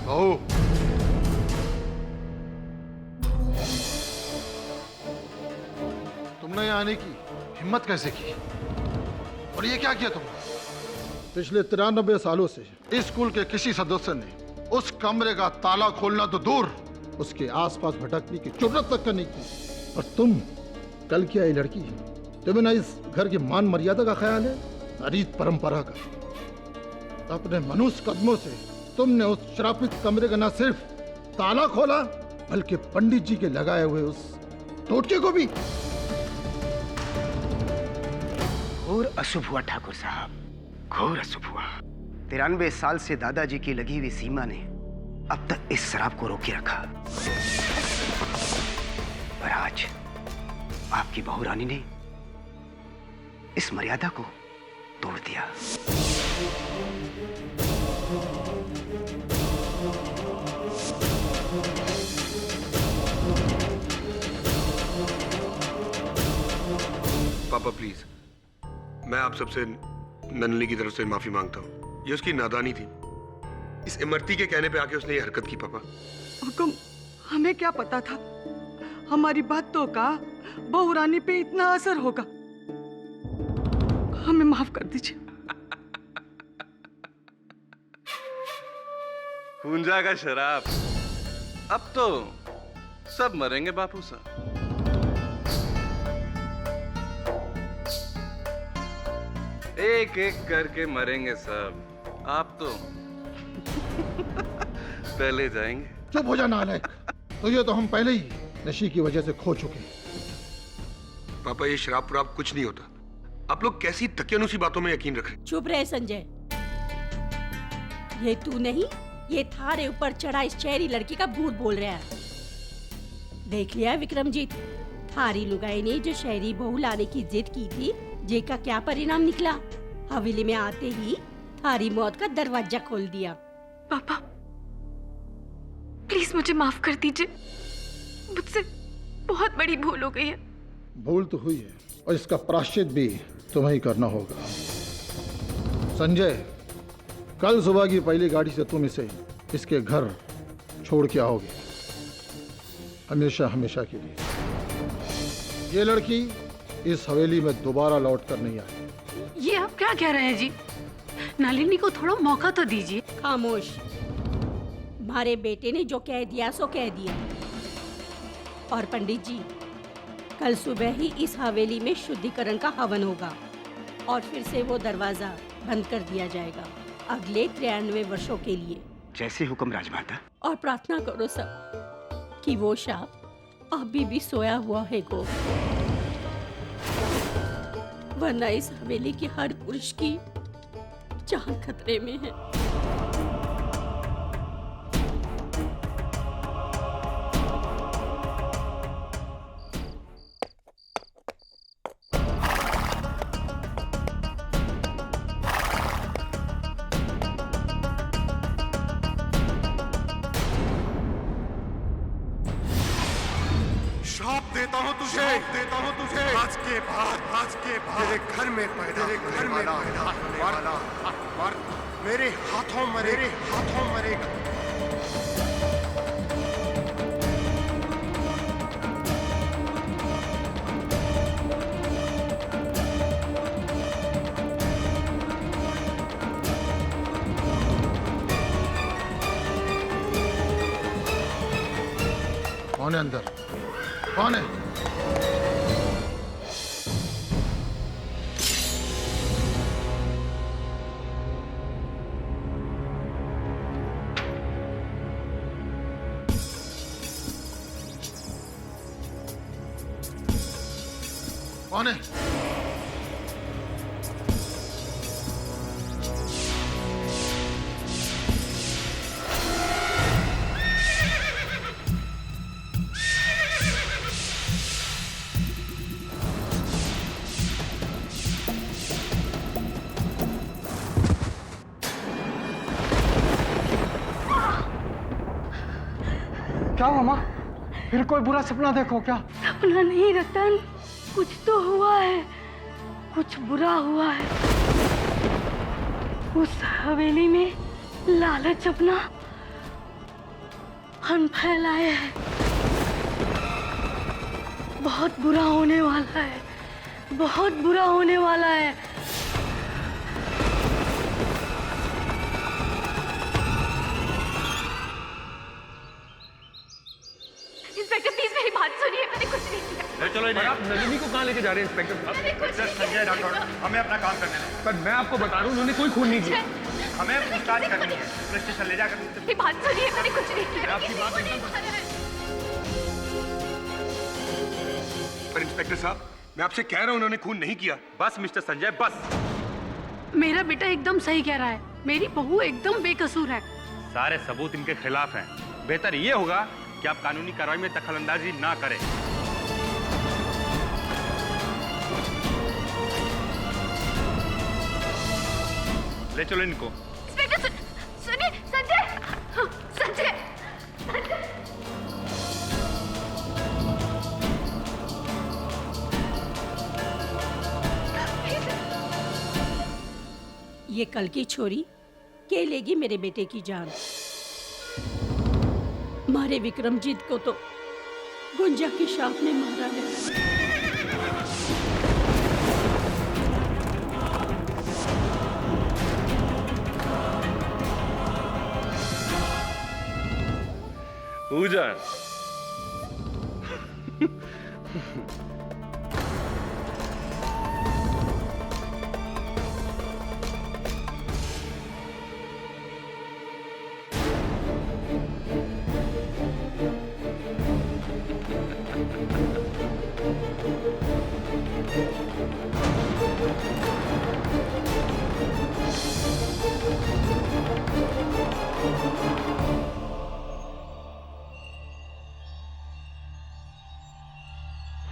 बहू, तुमने यहाँ आने की हिम्मत कैसे की? और ये क्या किया तुमने? पिछले 93 सालों से इस स्कूल के किसी सदस्य ने उस कमरे का ताला खोलना तो दूर, उसके आसपास भटकने की जुर्रत तक नहीं की। और तुम कल की आई लड़की, तुम्हें ना इस घर की मान मर्यादा का ख्याल है, ना रीत परंपरा का। अपने मनुष्य कदमों से तुमने उस श्रापित कमरे का न सिर्फ ताला खोला, बल्कि पंडित जी के लगाए हुए उस टोटके को भी। घोर अशुभ हुआ ठाकुर साहब, घोर अशुभ हुआ। 93 साल से दादाजी की लगी हुई सीमा ने अब तक इस शराब को रोके रखा, पर आज आपकी बहू रानी ने इस मर्यादा को तोड़ दिया। पापा प्लीज, मैं आप सबसे नन्ही की तरफ से माफी मांगता हूँ। ये उसकी नादानी थी। इस इमरती के कहने पे आके उसने ये हरकत की। पापा हुकुम, हमें क्या पता था हमारी बातों का बहू रानी पे इतना असर होगा। हमें माफ कर दीजिए। पूंजा का शराब, अब तो सब मरेंगे बापू साहब। एक एक करके मरेंगे सब, आप तो पहले जाएंगे। चुप हो जा नालायक, तुझे तो हम पहले ही नशे की वजह से खो चुके। पापा ये शराब वराब कुछ नहीं होता। आप लोग कैसी तकियानुसी बातों में यकीन रख रहे हैं। चुप रहे संजय, ये तू नहीं, ये थारे ऊपर चढ़ा इस शहरी लड़की का भूत बोल रहा है। देख लिया विक्रमजीत, थारी लुगाई ने जो शहरी बहू लाने की जिद की थी, जे का क्या परिणाम निकला। हवेली में आते ही थारी मौत का दरवाजा खोल दिया। पापा प्लीज मुझे माफ कर दीजिए, मुझसे बहुत बड़ी भूल हो गई है। भूल तो हुई है और इसका प्रायश्चित भी तुम्हें ही करना होगा। संजय, कल सुबह की पहली गाड़ी से तुम इसे इसके घर छोड़ के आओगे, हमेशा हमेशा के लिए। ये लड़की इस हवेली में दोबारा लौट कर नहीं आएगी। ये आप क्या कह रहे हैं जी? नलिनी को थोड़ा मौका तो दीजिए। खामोश, हमारे बेटे ने जो कह दिया सो कह दिया। और पंडित जी, कल सुबह ही इस हवेली में शुद्धिकरण का हवन होगा और फिर से वो दरवाजा बंद कर दिया जाएगा अगले 93 वर्षों के लिए। जैसे हुक्म राजमाता। और प्रार्थना करो सब कि वो शाप अभी भी सोया हुआ है को, वरना इस हवेली के हर पुरुष की जान खतरे में है। श्राप देता हूँ तुझे, आज के बाद तेरे घर में पैदा मेरे हाथों मरेगा। कौन है अंदर? कौन है? कौन है? क्या हुआ माँ? फिर कोई बुरा सपना देखो क्या? सपना नहीं रतन, कुछ तो हुआ है, कुछ बुरा हुआ है। उस हवेली में लालच अपना फन फैलाए है। बहुत बुरा होने वाला है, बहुत बुरा होने वाला है। इंस्पेक्टर प्लीज मेरी बात सुनिए, मैंने कुछ नहीं किया। चलो इन्हें। आप नलिनी को कहाँ लेके जा रहे हैं इंस्पेक्टर? संजय राठौड़, हमें अपना काम करने दें। पर मैं आपको बता रहा हूँ, उन्होंने कोई खून नहीं किया। हमें पूछताछ करनी है, पुलिस स्टेशन ले जाकर। मेरी बात सुनिए, मैंने कुछ नहीं किया। आपकी बात एकदम। पर इंस्पेक्टर साहब, मैं आपसे कह रहा हूँ उन्होंने खून नहीं किया। बस मिस्टर संजय, बस। मेरा बेटा एकदम सही कह रहा है, मेरी बहू एकदम बेकसूर है। सारे सबूत इनके खिलाफ हैं। बेहतर ये होगा कि आप कानूनी कार्रवाई में दखलंदाजी ना करें। ले चलो इनको। इंस्पेक्टर सुनिए, संजय, संजय, ये कल की छोरी के लेगी मेरे बेटे की जान। मारे विक्रमजीत को तो गुंजा के शाप ने मारा है। पूजा।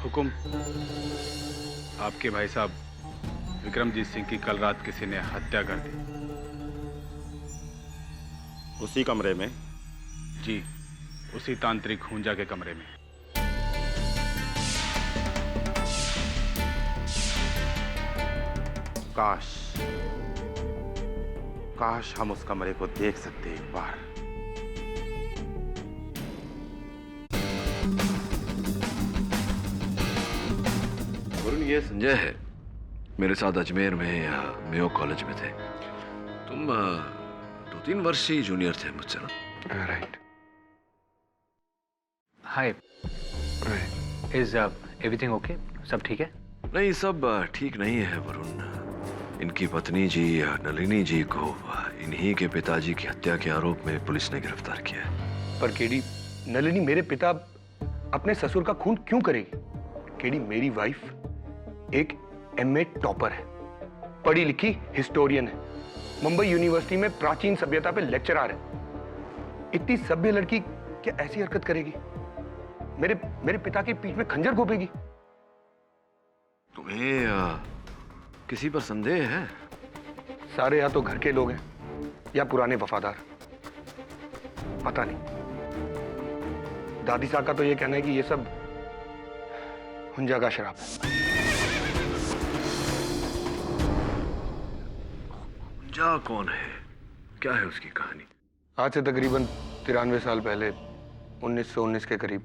हुकुम। आपके भाई साहब विक्रमजीत सिंह की कल रात किसी ने हत्या कर दी। उसी कमरे में? जी, उसी तांत्रिक हुंजा के कमरे में। काश हम उस कमरे को देख सकते एक बार। वरुण, ये संजय है, मेरे साथ अजमेर में मेयो कॉलेज में थे। तुम 2-3 वर्ष ही जूनियर थे मुझसे ना? Right. Hi, is everything okay? सब ठीक है? नहीं, सब ठीक नहीं है वरुण। इनकी पत्नी जी नलिनी जी को इन्हीं के पिताजी की हत्या के आरोप में पुलिस ने गिरफ्तार किया है। पर केडी, नलिनी मेरे पिता अपने ससुर का खून क्यों करेगी? केडी, मेरी वाइफ एक एमए टॉपर है, पढ़ी लिखी हिस्टोरियन है, मुंबई यूनिवर्सिटी में प्राचीन सभ्यता पे लेक्चरर है। इतनी सभ्य लड़की क्या ऐसी हरकत करेगी? मेरे पिता की पीठ में खंजर घोपेगी? तुम्हें किसी पर संदेह है? सारे या तो घर के लोग हैं या पुराने वफादार, पता नहीं। दादी साहब का तो ये कहना है कि ये सब हुंजा का शराब है। हुंजा कौन है? क्या है उसकी कहानी? आज से तकरीबन 93 साल पहले 1919 के करीब,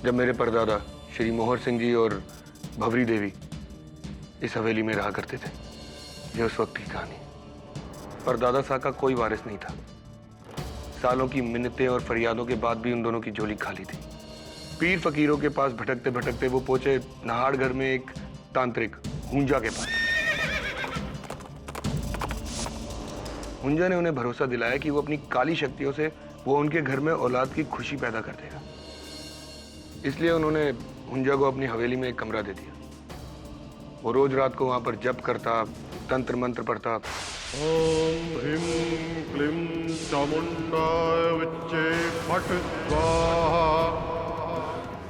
जब मेरे परदादा श्री मोहर सिंह जी और भवरी देवी इस हवेली में रहा करते थे, ये उस वक्त की कहानी। परदादा साहब का कोई वारिस नहीं था। सालों की मिन्नतें और फरियादों के बाद भी उन दोनों की झोली खाली थी। पीर फकीरों के पास भटकते भटकते वो पहुंचे नाहड़गढ़ में एक तांत्रिक हुंजा के पास। हुंजा ने उन्हें भरोसा दिलाया कि वो अपनी काली शक्तियों से वो उनके घर में औलाद की खुशी पैदा कर देगा। इसलिए उन्होंने हुंजा को अपनी हवेली में एक कमरा दे दिया। वो रोज रात को वहां पर जप करता, तंत्र मंत्र पढ़ता। ओम ह्रीं क्लीं चामुंडाय विच्चे फट स्वाहा।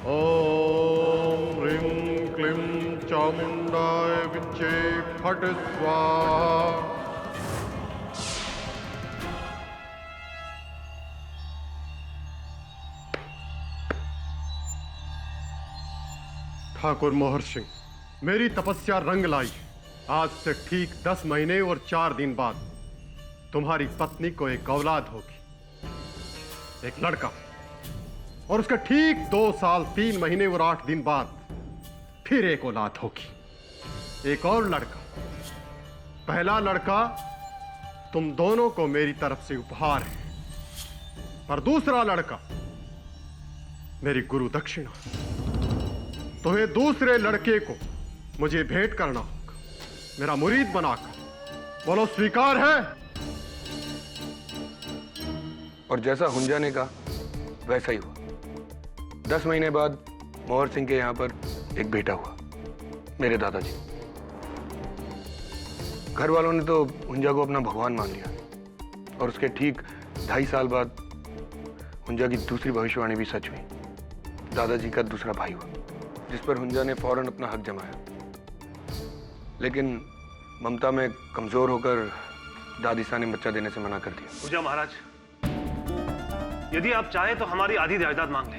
ओम ह्रीं क्लीं चामुंडाय विच्चे फट स्वाहा। ठाकुर मोहर सिंह, मेरी तपस्या रंग लाई। आज से ठीक 10 महीने और 4 दिन बाद तुम्हारी पत्नी को एक औलाद होगी, एक लड़का। और उसके ठीक 2 साल 3 महीने और 8 दिन बाद फिर एक औलाद होगी, एक और लड़का। पहला लड़का तुम दोनों को मेरी तरफ से उपहार है, और दूसरा लड़का मेरी गुरु दक्षिणा। तुम्हें दूसरे लड़के को मुझे भेंट करना होगा, मेरा मुरीद बनाकर। बोलो, स्वीकार है? और जैसा हुंजा ने कहा वैसा ही हुआ। 10 महीने बाद मोहर सिंह के यहां पर एक बेटा हुआ, मेरे दादाजी। घर वालों ने तो हुंजा को अपना भगवान मान लिया, और उसके ठीक 2.5 साल बाद हुंजा की दूसरी भविष्यवाणी भी सच हुई। दादाजी का दूसरा भाई हुआ, जिस पर हुंजा ने फौरन अपना हक जमाया। लेकिन ममता में कमजोर होकर दादी सा ने बच्चा देने से मना कर दिया। हुंजा महाराज, यदि आप चाहे तो हमारी आधी जायदाद मांग ले।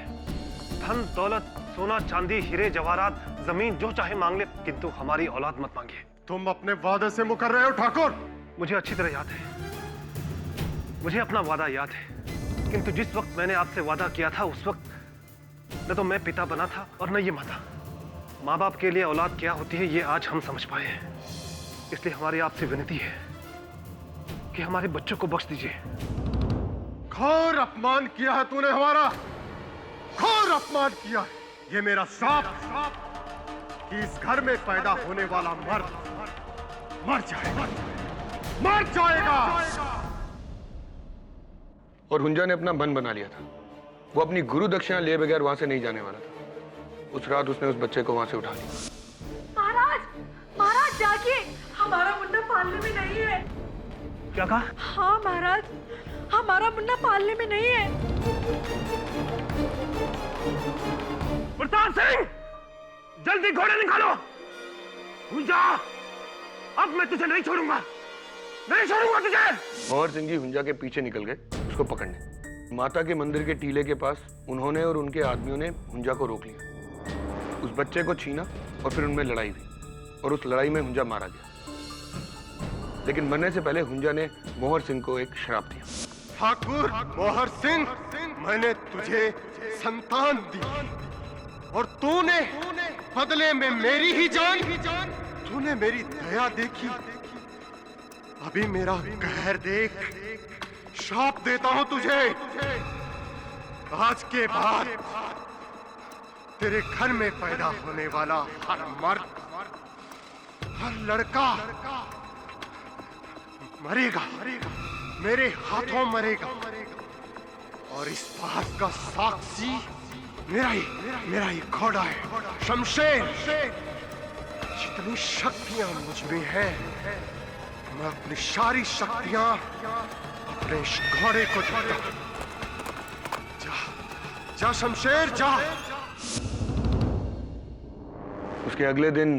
धन दौलत, सोना चांदी, हीरे जवाहरात, जमीन जो चाहे मांग ले, किंतु हमारी औलाद मत मांगिए। तुम अपने वादे से मुकर रहे हो ठाकुर? मुझे अच्छी तरह याद है, मुझे अपना वादा याद है। किंतु जिस वक्त मैंने आपसे वादा किया था, उस वक्त न तो मैं पिता बना था और न ये माता। माँ बाप के लिए औलाद क्या होती है ये आज हम समझ पाए हैं। इसलिए हमारी आपसे विनती है कि हमारे बच्चों को बख्श दीजिए। घोर अपमान किया है तूने हमारा, घोर अपमान किया है। ये मेरा श्राप कि इस घर में पैदा होने वाला मर्द मर जाएगा, मर जाएगा। और हुंजा ने अपना मन बना लिया था। वो अपनी गुरु दक्षिणा लिए बगैर वहां से नहीं जाने वाला था। उस रात उसने उस बच्चे को वहां से उठा लिया। महाराज, महाराज जागिए, हमारा मुन्ना पालने में नहीं है। क्या कहा? हाँ महाराज, हमारा मुन्ना पालने में नहीं है। मुल्तान सिंह, जल्दी घोड़े निकालो। हुंजा, अब मैं तुझे नहीं छोड़ूंगा, नहीं छोड़ूंगा तुझे। मोहर सिंह जी हुंजा के पीछे निकल गए उसको पकड़ने। माता के मंदिर के टीले के पास उन्होंने और उनके आदमियों ने हुंजा को रोक लिया। उस बच्चे को छीना और फिर उनमें लड़ाई हुई और उस लड़ाई में हुंजा मारा गया। लेकिन मरने से पहले हुंजा ने मोहर सिंह को एक श्राप दिया। ठाकुर मोहर सिंह, मैंने तुझे संतान दी और तूने बदले में मेरी ही जान, तूने मेरी दया देखी, अभी मेरा कहर देख। श्राप देता हूं तुझे, आज के बाद तेरे घर में पैदा होने वाला हर मर्द, हर लड़का मरेगा, मेरे हाथों मरेगा। और इस बात का साक्षी मेरा ही घोड़ा है शमशेर। जितनी शक्तियां मुझ में हैं, मैं अपनी सारी शक्तियां अपने इस घोड़े को देता हूं। जा शमशेर जा। उसके अगले दिन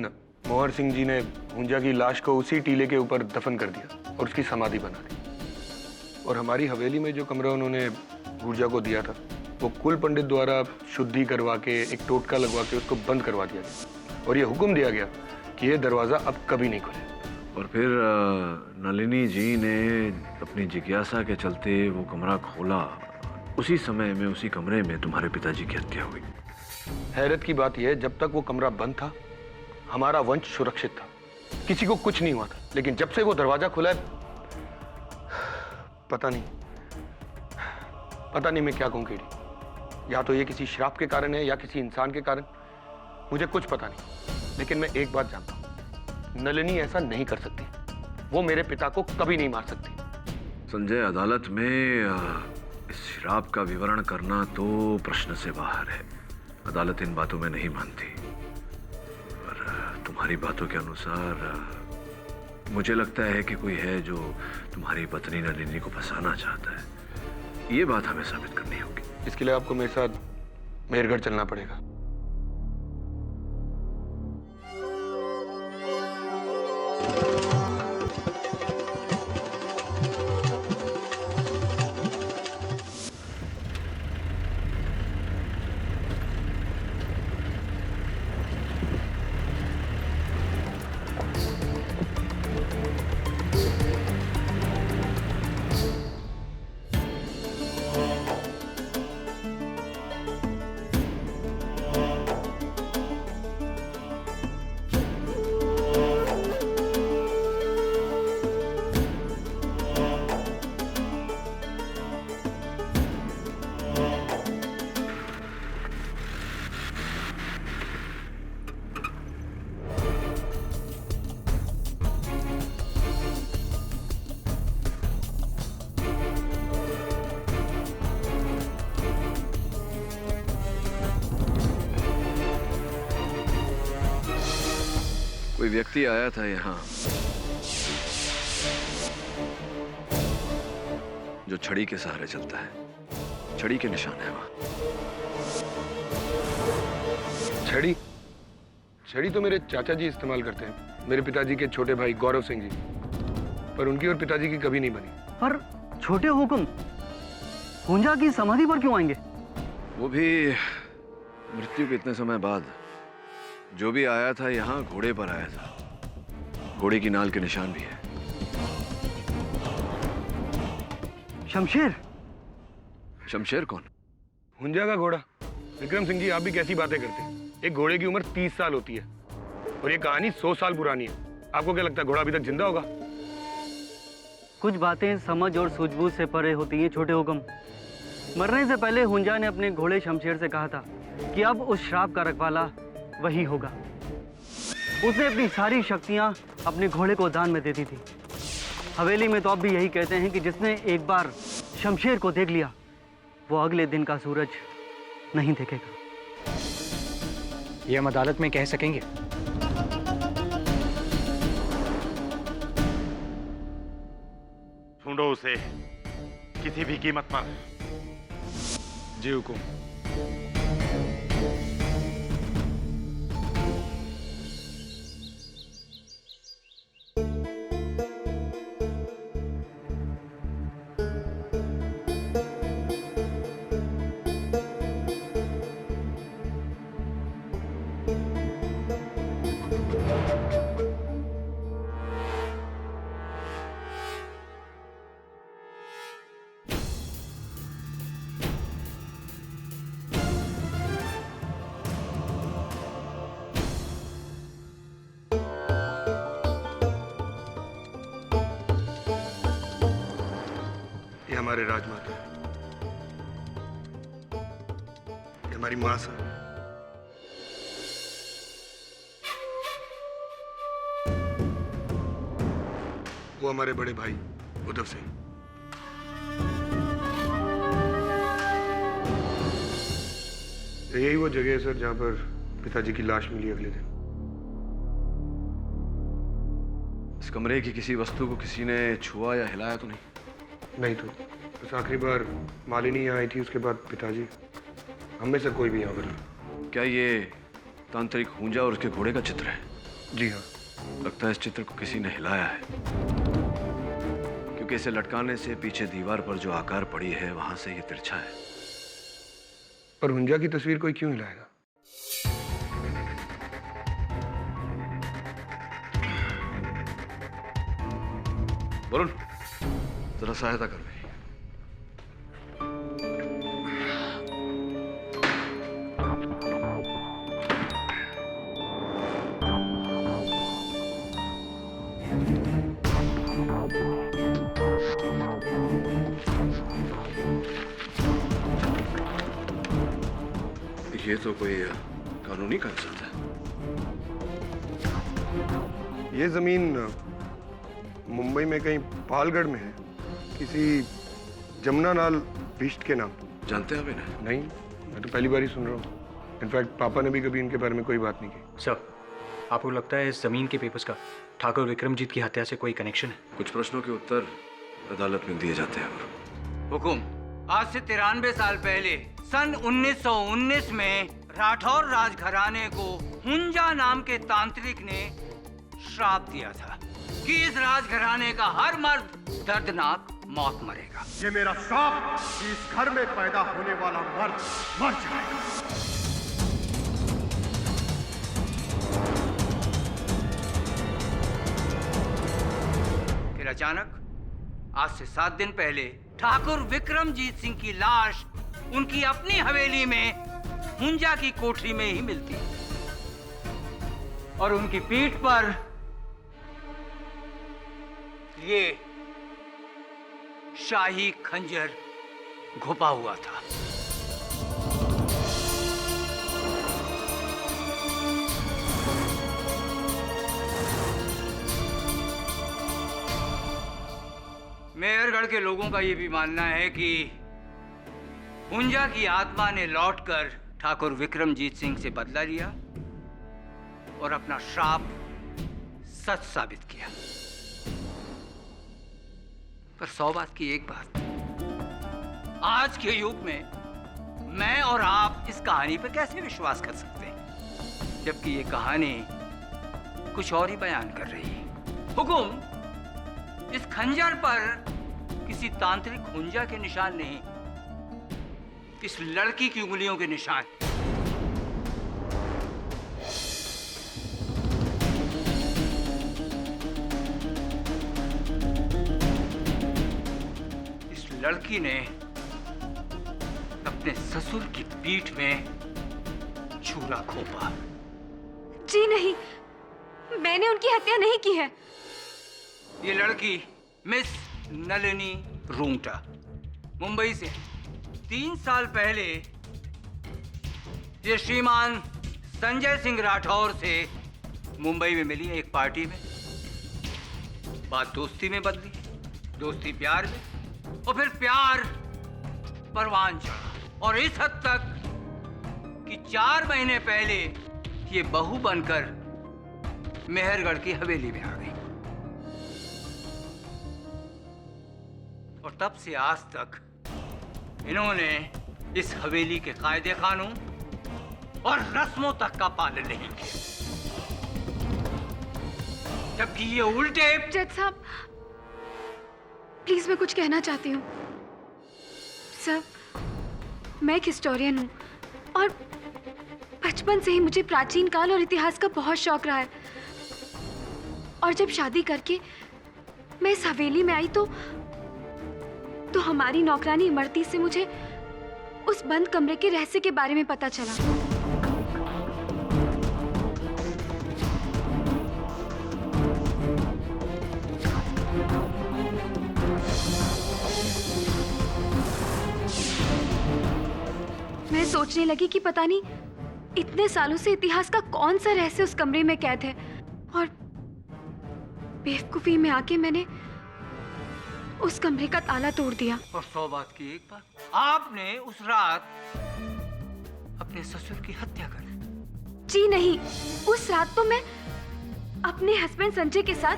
मोहर सिंह जी ने हुंजा की लाश को उसी टीले के ऊपर दफन कर दिया और उसकी समाधि बना दी। और हमारी हवेली में जो कमरा उन्होंने हुंजा को दिया था, वो कुल पंडित द्वारा शुद्धि करवा के एक टोटका लगवा के उसको बंद करवा दिया गया और ये हुक्म दिया गया कि ये दरवाजा अब कभी नहीं खुले। और फिर नलिनी जी ने अपनी जिज्ञासा के चलते वो कमरा खोला। उसी समय में उसी कमरे में तुम्हारे पिताजी की हत्या हुई। हैरत की बात यह है, जब तक वो कमरा बंद था हमारा वंश सुरक्षित था, किसी को कुछ नहीं हुआ था। लेकिन जब से वो दरवाजा खुला है, पता नहीं मैं क्या कहूं केडी। या तो ये किसी श्राप के कारण है या किसी इंसान के कारण, मुझे कुछ पता नहीं। लेकिन मैं एक बात जानता हूं, नलिनी ऐसा नहीं कर सकती। वो मेरे पिता को कभी नहीं मार सकती। संजय, अदालत में इस श्राप का विवरण करना तो प्रश्न से बाहर है। अदालत इन बातों में नहीं मानती। पर तुम्हारी बातों के अनुसार मुझे लगता है कि कोई है जो तुम्हारी पत्नी नलिनी को फंसाना चाहता है। ये बात हमें साबित करनी होगी। इसके लिए आपको मेरे साथ मेहरगढ़ चलना पड़ेगा। कोई व्यक्ति आया था यहाँ जो छड़ी के सहारे चलता है। छड़ी के निशान है वहां। छड़ी तो मेरे चाचा जी इस्तेमाल करते हैं, मेरे पिताजी के छोटे भाई गौरव सिंह जी। पर उनकी और पिताजी की कभी नहीं बनी। पर छोटे हुक्म हुंजा की समाधि पर क्यों आएंगे? वो भी मृत्यु के इतने समय बाद। जो भी आया था यहाँ घोड़े पर आया था। घोड़े की नाल के निशान भी है। शमशेर? शमशेर कौन? हुंजा का घोड़ा। विक्रम सिंह जी, आप भी कैसी बातें करते हैं? एक घोड़े की उम्र 30 साल होती है और ये कहानी 100 साल पुरानी है। आपको क्या लगता है घोड़ा अभी तक जिंदा होगा? कुछ बातें समझ और सूझबूझ से परे होती हैं छोटे हुक्म। मरने से पहले हुंजा ने अपने घोड़े शमशेर से कहा था कि अब उस श्राप का रखवाला वही होगा। उसने अपनी सारी शक्तियां अपने घोड़े को दान में दे दी थी। हवेली में तो अब भी यही कहते हैं कि जिसने एक बार शमशेर को देख लिया वो अगले दिन का सूरज नहीं देखेगा। ये हम अदालत में कह सकेंगे? ढूंढो उसे किसी भी कीमत पर। जी हुकुम। हमारे राजमाता है, ये हमारी माँ साहब। वो हमारे बड़े भाई उद्धव सिंह। यही वो जगह है सर जहां पर पिताजी की लाश मिली अगले दिन। इस कमरे की किसी वस्तु को किसी ने छुआ या हिलाया तो नहीं? नहीं तो बस आखिरी बार मालिनी यहाँ आई थी, उसके बाद पिताजी। हम में से कोई भी यहाँ पर नहीं। क्या ये तांत्रिक हुंजा और उसके घोड़े का चित्र है? जी हाँ। लगता है इस चित्र को किसी ने हिलाया है, क्योंकि इसे लटकाने से पीछे दीवार पर जो आकार पड़ी है वहां से ये तिरछा है। पर हुंजा की तस्वीर कोई क्यों हिलाएगा? वरुण, जरा सहायता कर मेरी। ये तो कोई कानूनी कागजात है। ये जमीन मुंबई में कहीं पालगढ़ में है, किसी जमुना लाल बिष्ट के नाम। जानते हैं आप इन्हें? नहीं, मैं तो पहली बार ही सुन रहा हूँ। इनफैक्ट पापा ने भी कभी इनके बारे में कोई बात नहीं की। सर, आपको लगता है इस जमीन के पेपर्स का ठाकुर विक्रमजीत की हत्या से कोई कनेक्शन है? कुछ प्रश्नों के उत्तर अदालत में दिए जाते हैं। हुकुम, आज से 93 साल पहले सन 1919 में राठौर राजघराने को हुंजा नाम के तांत्रिक ने श्राप दिया था कि इस राजघराने का हर मर्द दर्दनाक मौत मरेगा। ये मेरा श्राप कि इस घर में पैदा होने वाला मर्द मर जाएगा। फिर अचानक आज से 7 दिन पहले ठाकुर विक्रमजीत सिंह की लाश उनकी अपनी हवेली में हुंजा की कोठरी में ही मिलती और उनकी पीठ पर ये शाही खंजर घुपा हुआ था। मेहरगढ़ के लोगों का यह भी मानना है कि हुंजा की आत्मा ने लौटकर ठाकुर विक्रमजीत सिंह से बदला लिया और अपना श्राप सच साबित किया। पर 100 बात की एक बात, आज के युग में मैं और आप इस कहानी पर कैसे विश्वास कर सकते हैं, जबकि ये कहानी कुछ और ही बयान कर रही है। हुकुम, इस खंजर पर किसी तांत्रिक हुंजा के निशान नहीं, इस लड़की की उंगलियों के निशान। इस लड़की ने अपने ससुर की पीठ में छुरा घोंपा। जी नहीं, मैंने उनकी हत्या नहीं की है। ये लड़की मिस नलिनी रूंगटा मुंबई से 3 साल पहले ये श्रीमान संजय सिंह राठौर से मुंबई में मिली एक पार्टी में। बात दोस्ती में बदली, दोस्ती प्यार में, और फिर प्यार परवान चढ़ा और इस हद तक कि 4 महीने पहले ये बहू बनकर मेहरगढ़ की हवेली में आ गई। और तब से आज तक इन्होंने इस हवेली के कायदे कानून और रस्मों तक का पालन नहीं किया, जबकि ये उल्टे। जज साहब, प्लीज मैं कुछ कहना चाहती हूँ। सर, मैं एक हिस्टोरियन हूँ और बचपन से ही मुझे प्राचीन काल और इतिहास का बहुत शौक रहा है। और जब शादी करके मैं इस हवेली में आई तो हमारी नौकरानी इमरती से मुझे उस बंद कमरे के रहस्य के बारे में पता चला। सोचने लगी कि पता नहीं इतने सालों से इतिहास का कौन सा रहस्य उस कमरे में कैद है, और बेवकूफी में आके मैंने उस कमरे का ताला तोड़ दिया। और 100 बात की एक बात, आपने उस रात अपने ससुर की हत्या कर दी। जी नहीं, उस रात तो मैं अपने हस्बैंड संजय के साथ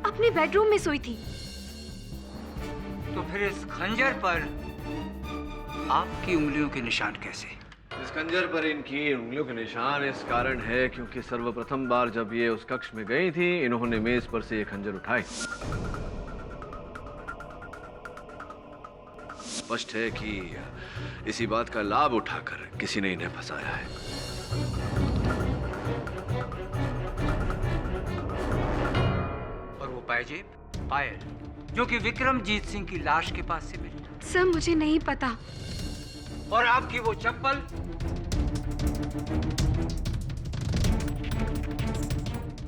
अपने बेडरूम में सोई थी। तो फिर इस खंजर पर आपकी उंगलियों के निशान कैसे? इस खंजर पर इनकी उंगलियों के निशान इस कारण है क्योंकि सर्वप्रथम बार जब ये उस कक्ष में गई थी, इन्होंने मेज पर से ये खंजर उठाई। स्पष्ट है कि इसी बात का लाभ उठाकर किसी ने इन्हें फंसाया है। और वो पायल जो कि विक्रमजीत सिंह की लाश के पास से मिली। सर मुझे नहीं पता। और आपकी वो चप्पल,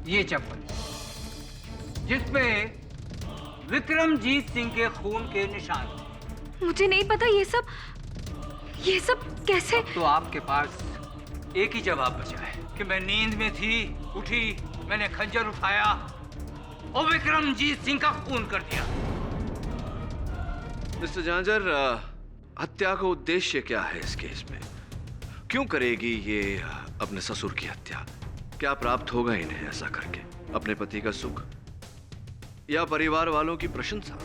ये चप्पल जिसपे विक्रमजीत सिंह के खून के निशान थे। मुझे नहीं पता ये सब कैसे। तो आपके पास एक ही जवाब बचा है कि मैं नींद में थी, उठी, मैंने खंजर उठाया और विक्रमजीत सिंह का खून कर दिया। मिस्टर झांझर, हत्या का उद्देश्य क्या है इस केस में? क्यों करेगी ये अपने ससुर की हत्या? क्या प्राप्त होगा इन्हें ऐसा करके? अपने पति का सुख या परिवार वालों की प्रशंसा?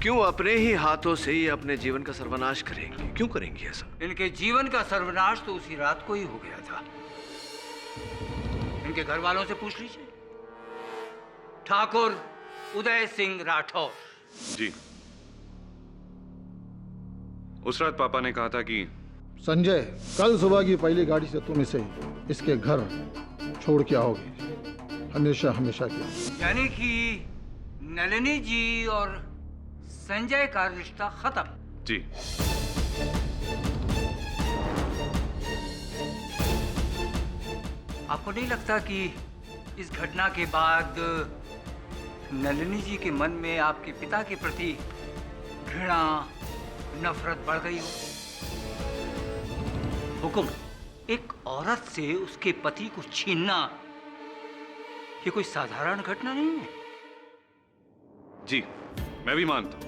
क्यों अपने ही हाथों से ही अपने जीवन का सर्वनाश करेंगी? क्यों करेंगी ऐसा? इनके जीवन का सर्वनाश तो उसी रात को ही हो गया था। इनके घर वालों से पूछ लीजिए। ठाकुर उदय सिंह राठौर। जी, उस रात पापा ने कहा था कि संजय, कल सुबह की पहली गाड़ी से तुम इसे इसके घर छोड़ के आओगे, हमेशा हमेशा के लिए। यानी कि नलिनी जी और संजय का रिश्ता खत्म। जी, आपको नहीं लगता कि इस घटना के बाद नलिनी जी के मन में आपके पिता के प्रति घृणा, नफरत बढ़ गई हो? हुकुम, एक औरत से उसके पति को छीनना ये कोई साधारण घटना नहीं है। जी, मैं भी मानता हूं।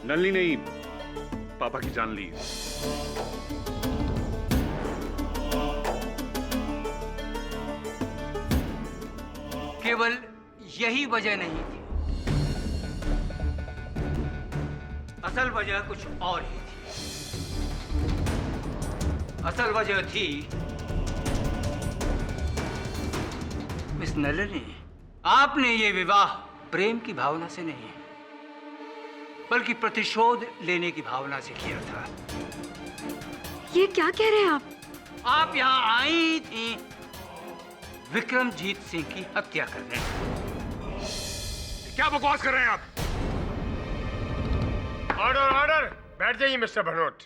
नलिनी ने ही पापा की जान ली। केवल यही वजह नहीं थी, असल वजह कुछ और ही थी। असल वजह थी मिस नलिनी, आपने ये विवाह प्रेम की भावना से नहीं बल्कि प्रतिशोध लेने की भावना से किया था। ये क्या कह रहे हैं आप? आप यहाँ आई थी विक्रमजीत सिंह की हत्या करने। क्या बकवास कर रहे हैं आप? ऑर्डर ऑर्डर, बैठ जाइए मिस्टर भनोट।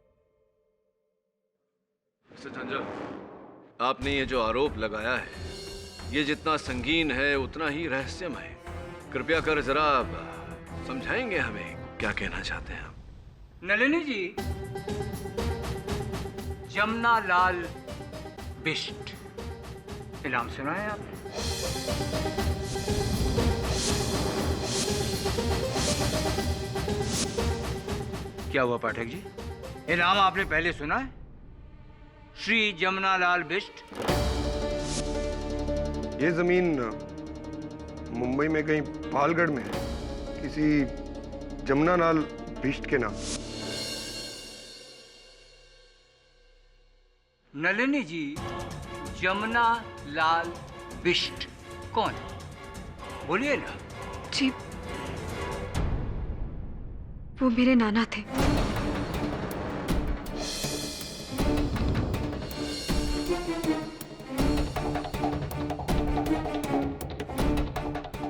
मिस्टर झांझर, आपने ये जो आरोप लगाया है, ये जितना संगीन है उतना ही रहस्यमय है। कृपया कर जरा समझाएंगे हमें क्या कहना चाहते हैं आप? नलिनी जी, जमुना लाल बिष्ट, नाम सुना है आपने? क्या हुआ पाठक जी, ये नाम आपने पहले सुना है? श्री जमुना लाल बिष्ट। ये जमीन मुंबई में कहीं पालगढ़ में है, किसी जमुना लाल बिष्ट के नाम। नलिनी जी, जमुना लाल बिष्ट कौन? बोलिए ना। जी, वो मेरे नाना थे।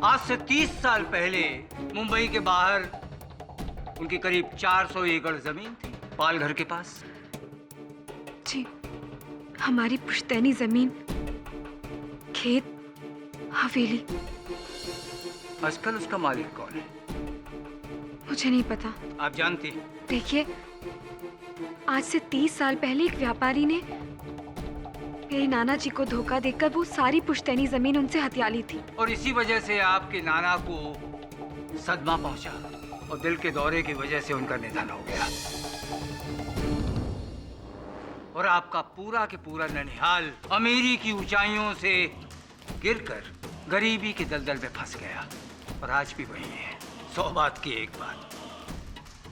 आज से 30 साल पहले मुंबई के बाहर उनकी करीब 400 एकड़ जमीन थी, पालघर के पास। जी, हमारी पुश्तैनी जमीन, खेत, हवेली। आजकल उसका मालिक कौन है? मुझे नहीं पता। आप जानती? देखिए, आज से 30 साल पहले एक व्यापारी ने मेरे नाना जी को धोखा देकर वो सारी पुश्तैनी जमीन उनसे हथिया ली थी। और इसी वजह से आपके नाना को सदमा पहुंचा और दिल के दौरे की वजह से उनका निधन हो गया। और आपका पूरा के पूरा ननिहाल अमीरी की ऊंचाइयों से गिरकर गरीबी के दलदल में फंस गया। और आज भी वही है। 100 बात की एक बात,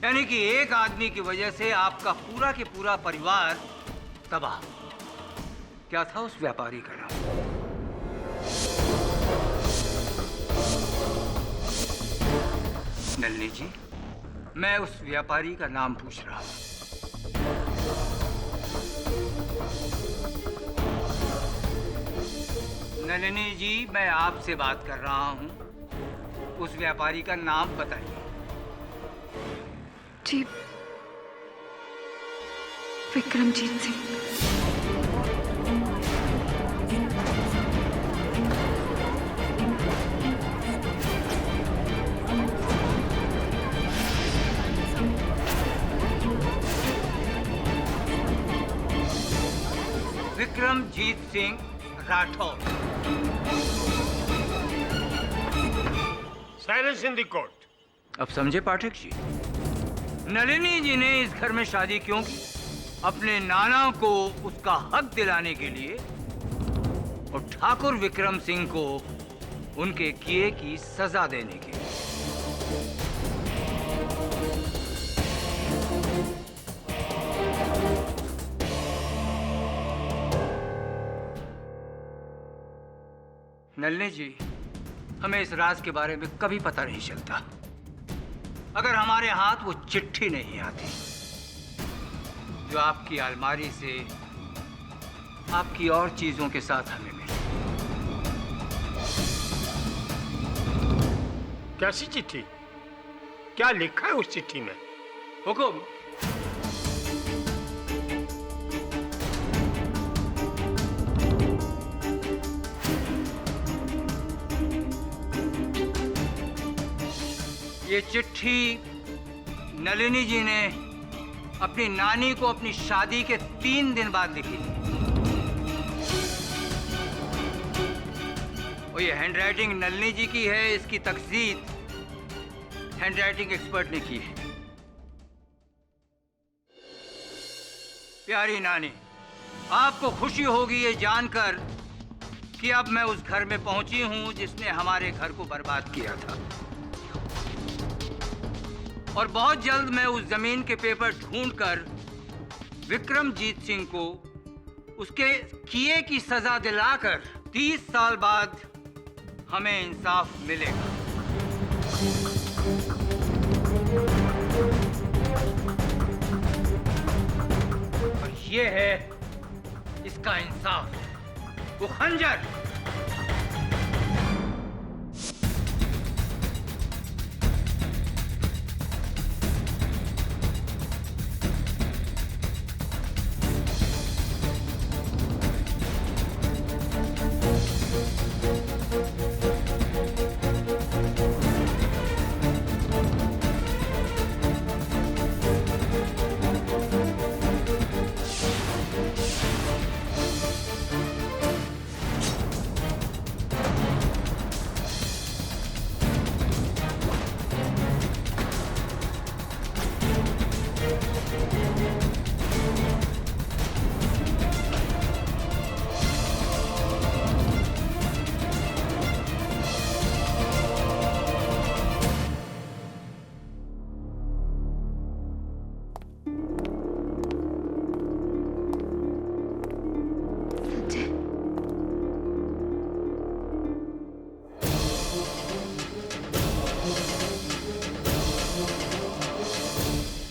यानी कि एक आदमी की वजह से आपका पूरा के पूरा परिवार तबाह। क्या था उस व्यापारी का नाम? नलिनी जी, मैं उस व्यापारी का नाम पूछ रहा हूं। नलिनी जी, मैं आपसे बात कर रहा हूं। उस व्यापारी का नाम बताइए। जी, Vikramjit Singh. Vikramjit Singh Rathore. Silence in the court. अब समझे पाठक जी, नलिनी जी ने इस घर में शादी क्यों की? अपने नाना को उसका हक दिलाने के लिए और ठाकुर विक्रम सिंह को उनके किए की सजा देने के लिए। नलिनी जी, हमें इस राज के बारे में कभी पता नहीं चलता अगर हमारे हाथ वो चिट्ठी नहीं आती जो आपकी अलमारी से आपकी और चीजों के साथ हमें मिली। कैसी चिट्ठी? क्या लिखा है उस चिट्ठी में? हुकुम। ये चिट्ठी नलिनी जी ने अपनी नानी को अपनी शादी के 3 दिन बाद लिखी थी। और ये हैंडराइटिंग नलिनी जी की है। इसकी तकसीद हैंडराइटिंग एक्सपर्ट ने की है। प्यारी नानी, आपको खुशी होगी ये जानकर कि अब मैं उस घर में पहुंची हूं जिसने हमारे घर को बर्बाद किया था। और बहुत जल्द मैं उस जमीन के पेपर ढूंढकर विक्रमजीत सिंह को उसके किए की सजा दिलाकर 30 साल बाद हमें इंसाफ मिलेगा। और ये है इसका इंसाफ, वो खंजर।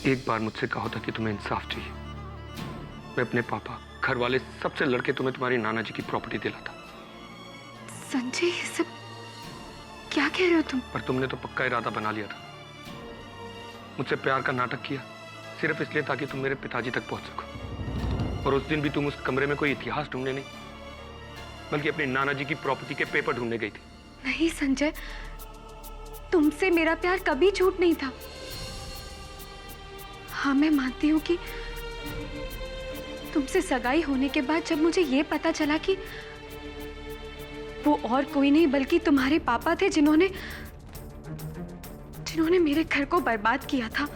एक बार मुझसे कहा था कि तुम्हें इंसाफ चाहिए। मैं अपने पापा, घर वाले, सबसे लड़के तुम्हें तुम्हारी नाना जी की प्रॉपर्टी दिलाता। संजय, ये सब क्या कह रहे हो तुम? पर तुमने तो पक्का इरादा बना लिया था। मुझसे प्यार का नाटक किया सिर्फ इसलिए ताकि तुम मेरे पिताजी तक पहुंच सको। और उस दिन भी तुम उस कमरे में कोई इतिहास ढूंढने नहीं, बल्कि अपनी नाना जी की प्रॉपर्टी के पेपर ढूंढने गई थी। नहीं संजय, तुमसे मेरा प्यार कभी झूठ नहीं था। हाँ, मैं मानती हूँ कि तुमसे सगाई होने के बाद जब मुझे ये पता चला कि वो और कोई नहीं बल्कि तुम्हारे पापा थे जिन्होंने मेरे घर को बर्बाद किया था,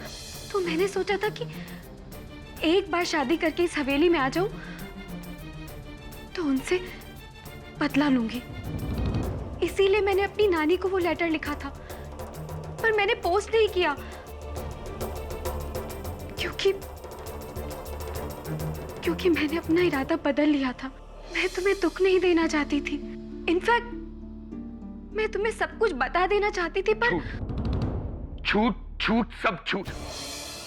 तो मैंने सोचा था कि एक बार शादी करके इस हवेली में आ जाऊं तो उनसे बदला लूंगी। इसीलिए मैंने अपनी नानी को वो लेटर लिखा था, पर मैंने पोस्ट नहीं किया क्योंकि मैंने अपना इरादा बदल लिया था। मैं तुम्हें दुख नहीं देना चाहती थी। इनफैक्ट मैं तुम्हें सब कुछ बता देना चाहती थी, पर झूठ झूठ सब झूठ।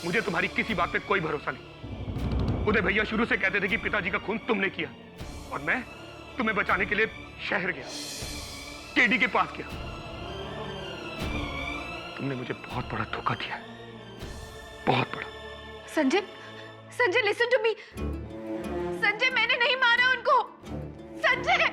मुझे तुम्हारी किसी बात पे कोई भरोसा नहीं। उदय भैया शुरू से कहते थे कि पिताजी का खून तुमने किया, और मैं तुम्हें बचाने के लिए शहर गया, केडी के पास गया। तुमने मुझे बहुत बड़ा धोखा दिया है, बहुत बड़ा। Sanjay listen to me. Sanjay, मैंने नहीं मारा उनको। संजय,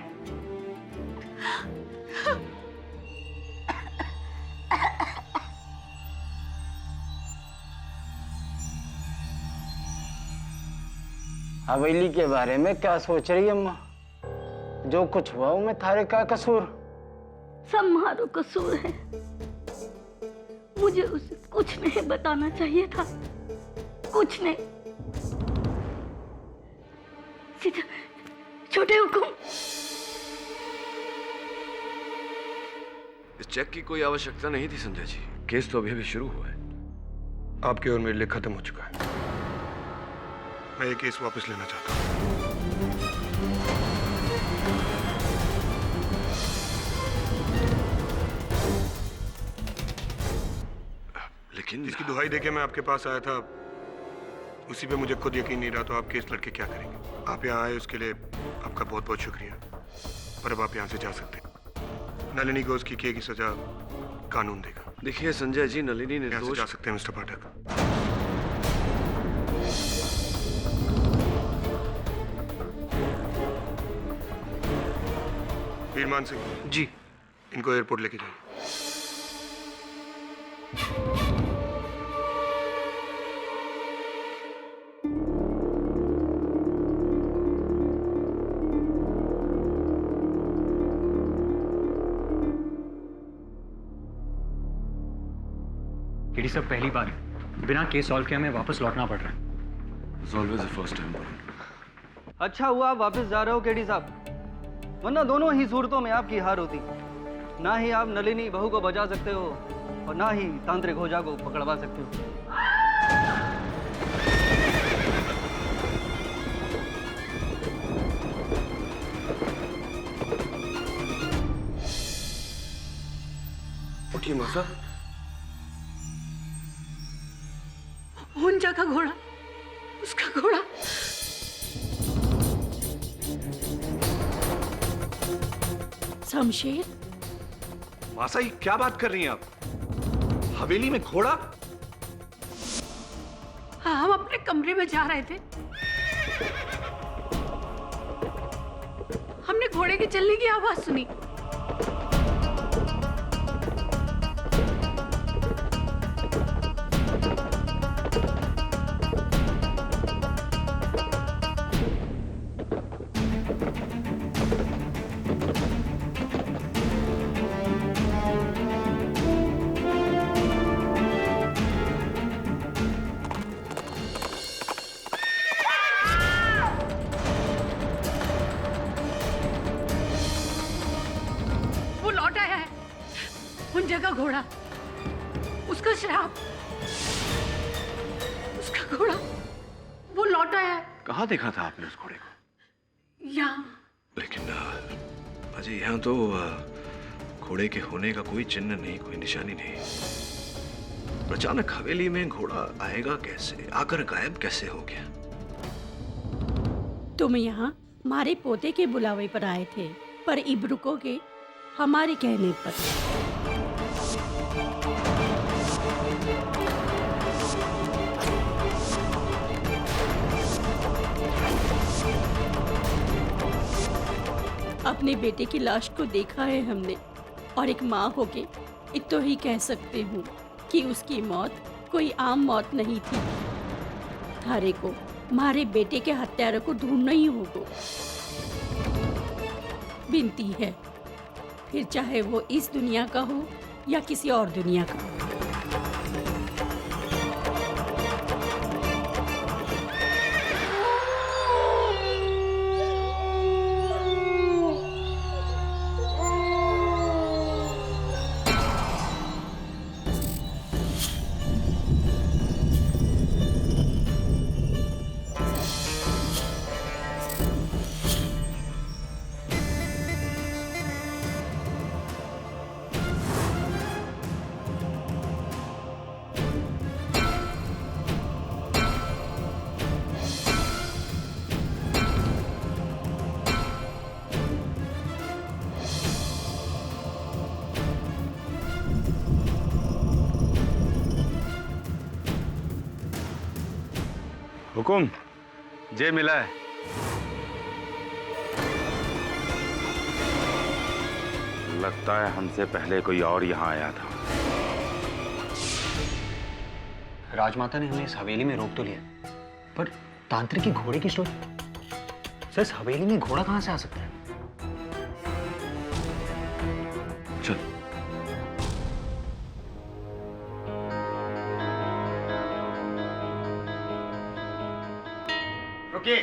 हवेली के बारे में क्या सोच रही है अम्मा? जो कुछ हुआ वो में थारे का कसूर? सब मारो कसूर है। मुझे उसे कुछ नहीं बताना चाहिए था, कुछ नहीं। सीधा छोटे हुकुम। इस चेक की कोई आवश्यकता नहीं थी संजय जी। केस तो अभी शुरू हुआ है। आपके और मेरे लिए खत्म हो चुका है। मैं ये केस वापस लेना चाहता हूँ। लेकिन जिसकी दुहाई देके मैं आपके पास आया था, उसी पे मुझे खुद यकीन नहीं रहा, तो आप केस लड़के क्या करेंगे? आप यहाँ आए उसके लिए आपका बहुत बहुत शुक्रिया, पर अब आप यहाँ से जा सकते हैं। नलिनी को उसकी किए की सजा कानून देगा। देखिए संजय जी, नलिनी यहाँ से निर्दोष। जा सकते हैं मिस्टर पाठक। वीरमान सिंह जी, इनको एयरपोर्ट लेके जाइए। केडी साहब, पहली बार बिना केस सॉल्व किए हमें वापस लौटना पड़ रहा है। It's always the first time. अच्छा हुआ आप वापस जा रहे हो केडी साहब, वरना दोनों ही सूरतों में आपकी हार होती। ना ही आप नलिनी बहू को बचा सकते हो और ना ही तांत्रिक होजा को पकड़वा सकते हो। उठिए मौसा। हुंजा का घोड़ा, उसका घोड़ा। शमशेर, मासा, ये क्या बात कर रही हैं आप? हवेली में घोड़ा? हाँ, हम अपने कमरे में जा रहे थे, हमने घोड़े के चलने की आवाज सुनी। का घोड़ा, उसका श्राप, उसका घोड़ा, वो लौट आया है। कहाँ देखा था आपने उस घोड़े को? यहाँ। लेकिन अजय, यहाँ तो घोड़े के होने का कोई चिन्ह नहीं, कोई निशानी नहीं। अचानक हवेली में घोड़ा आएगा कैसे? आकर गायब कैसे हो गया? तुम यहाँ हमारे पोते के बुलावे पर आए थे, पर अब रुकोगे हमारे कहने पर। अपने बेटे की लाश को देखा है हमने, और एक माँ होके इतना ही कह सकते हूँ कि उसकी मौत कोई आम मौत नहीं थी। थारे को मारे बेटे के हत्यारे को ढूंढना ही होगा। विनती है, फिर चाहे वो इस दुनिया का हो या किसी और दुनिया का। हुकुम, जे मिला है। लगता है हमसे पहले कोई और यहाँ आया था। राजमाता ने हमें इस हवेली में रोक तो लिया, पर तांत्रिक की घोड़े की स्टोरी। सर, इस हवेली में घोड़ा कहाँ से आ सकता है? चल। रुकिए,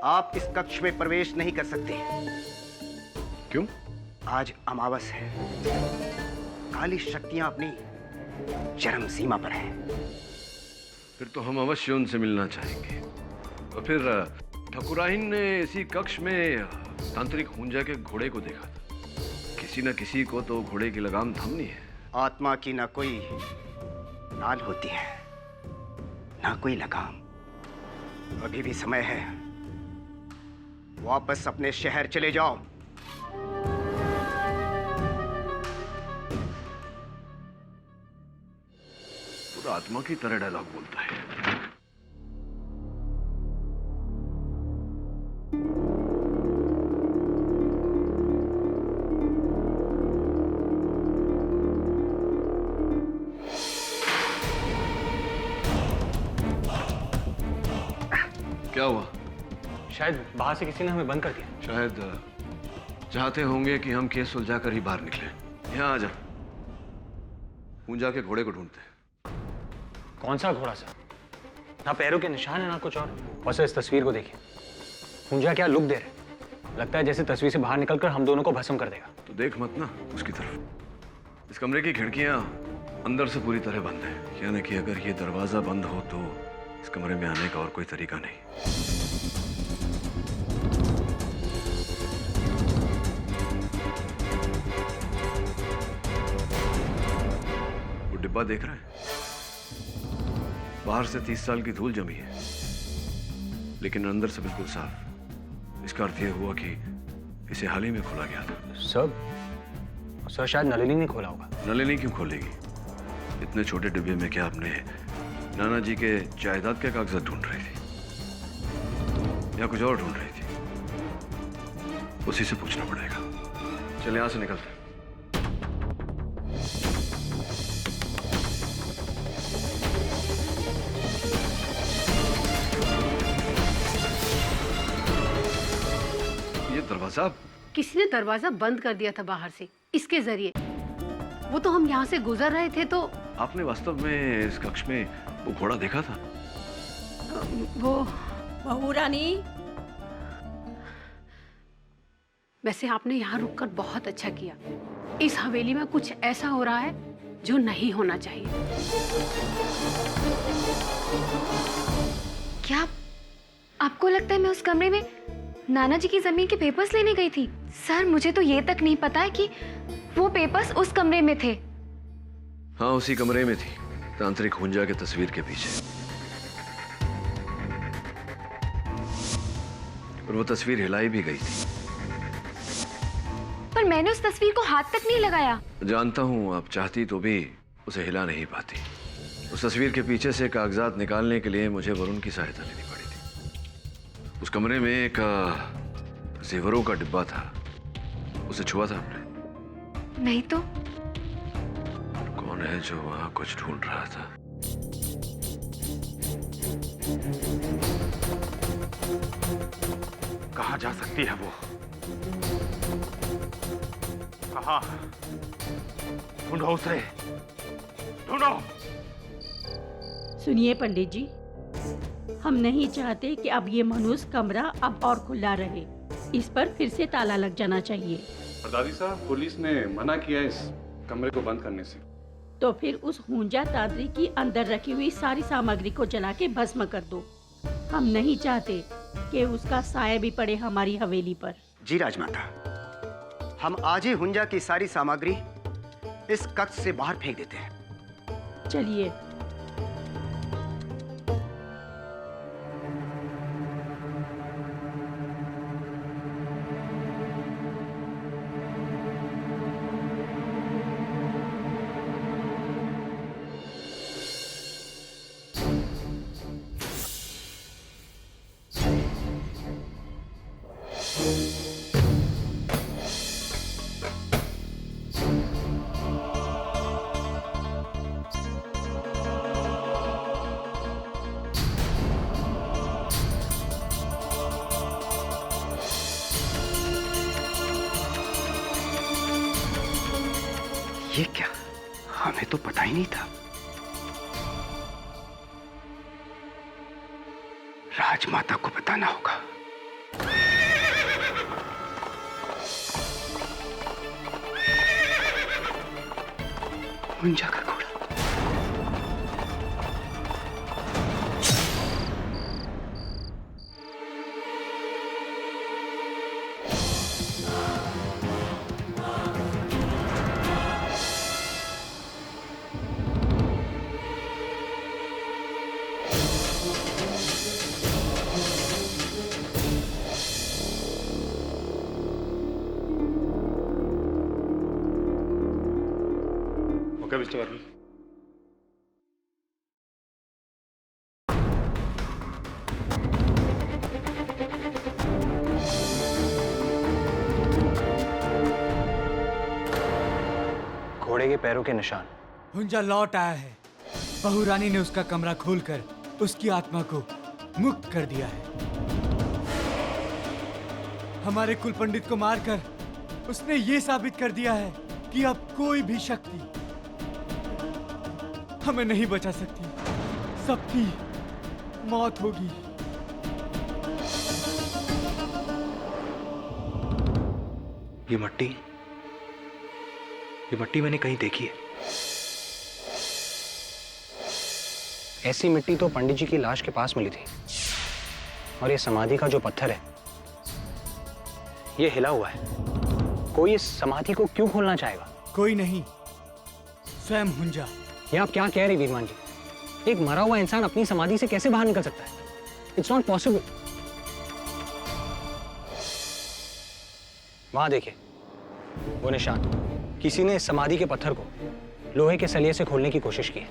आप इस कक्ष में प्रवेश नहीं कर सकते। क्यों? आज अमावस है, काली शक्तियां अपनी चरम सीमा पर हैं। फिर तो हम अवश्य उनसे मिलना चाहेंगे। और फिर ठकुराइन ने इसी कक्ष में तांत्रिक हुंजा के घोड़े को देखा था। किसी न किसी को तो घोड़े की लगाम थामनी है। आत्मा की ना कोई नाल होती है, ना कोई लगाम। अभी भी समय है, वापस अपने शहर चले जाओ। पूरा आत्मा की तरह डायलॉग बोलता है। क्या हुआ? शायद बाहर से किसी ने हमें बंद कर दिया। शायद चाहते होंगे कि हम केस सुलझाकर ही बाहर निकले। यहाँ आ जा, हुंजा के घोड़े को ढूंढते हैं। कौन सा घोड़ा सर? ना पैरों के निशान है ना कुछ और सर इस तस्वीर को देखिए। हुंजा क्या लुक दे रहे, लगता है जैसे तस्वीर से बाहर निकलकर हम दोनों को भस्म कर देगा। तो देख मत ना उसकी तरफ। इस कमरे की खिड़कियां अंदर से पूरी तरह बंद है, यानी कि अगर ये दरवाजा बंद हो तो इस कमरे में आने का और कोई तरीका नहीं। वो डिब्बा देख रहे हैं? बाहर से 30 साल की धूल जमी है, लेकिन अंदर से बिल्कुल साफ। इसका अर्थ यह हुआ कि इसे हाल ही में खोला गया था। सर शायद नलिनी ने खोला होगा। नलिनी क्यों खोलेगी? इतने छोटे डिब्बे में क्या अपने नाना जी के जायदाद के कागजात ढूंढ रही थी या कुछ और ढूंढ रही थी? उसी से पूछना पड़ेगा। चल यहां से निकलते। ये दरवाजा किसी ने दरवाजा बंद कर दिया था बाहर से, इसके जरिए। वो तो हम यहाँ से गुजर रहे थे तो। आपने वास्तव में इस कक्ष में वो घोड़ा देखा था? वो बहू रानी, वैसे आपने यहाँ रुककर बहुत अच्छा किया। इस हवेली में कुछ ऐसा हो रहा है जो नहीं होना चाहिए। क्या आपको लगता है मैं उस कमरे में नाना जी की जमीन के पेपर्स लेने गई थी? सर, मुझे तो ये तक नहीं पता है कि वो पेपर्स उस कमरे में थे। हाँ, उसी कमरे में थी, तांत्रिक हुंजा के तस्वीर के पीछे। और वो तस्वीर हिलाई भी गई थी। पर मैंने उस तस्वीर को हाथ तक नहीं लगाया। जानता हूं, आप चाहती तो भी उसे हिला नहीं पाती। उस तस्वीर के पीछे से कागजात निकालने के लिए मुझे वरुण की सहायता लेनी पड़ी थी। उस कमरे में एक जेवरों का डिब्बा था, उसे छुआ था आपने? नहीं तो। कौन है जो वहां कुछ ढूंढ रहा था? कहाँ जा सकती है वो? कहाँ? ढूंढो उसे, ढूंढो। सुनिए पंडित जी, हम नहीं चाहते कि अब ये मनुष्य कमरा अब और खुला रहे। इस पर फिर से ताला लग जाना चाहिए। दादी साहब, पुलिस ने मना किया इस कमरे को बंद करने से। तो फिर उस हुंजा तांत्रिक की अंदर रखी हुई सारी सामग्री को जला के भस्म कर दो। हम नहीं चाहते कि उसका साया भी पड़े हमारी हवेली पर। जी राजमाता, हम आज ही हुंजा की सारी सामग्री इस कक्ष से बाहर फेंक देते हैं। चलिए। ये क्या? हमें तो पता ही नहीं था। राजमाता को बताना होगा। हुंजा का घोड़ा। Okay mister Verma. घोड़े के पैरों के निशान। हुंजा लौट आया है। बहू रानी ने उसका कमरा खोलकर उसकी आत्मा को मुक्त कर दिया है। हमारे कुल पंडित को मारकर उसने ये साबित कर दिया है कि अब कोई भी शक्ति हमें नहीं बचा सकती। सबकी मौत होगी। ये मट्टी मैंने कहीं देखी है। ऐसी मिट्टी तो पंडित जी की लाश के पास मिली थी। और ये समाधि का जो पत्थर है, ये हिला हुआ है। कोई इस समाधि को क्यों खोलना चाहेगा? कोई नहीं, स्वयं हुंजा। ये आप क्या कह रहे वीरमान जी? एक मरा हुआ इंसान अपनी समाधि से कैसे बाहर निकल सकता है? It's not possible. वहां देखिए, वो निशान। किसी ने इस समाधि के पत्थर को लोहे के सलिए से खोलने की कोशिश की है।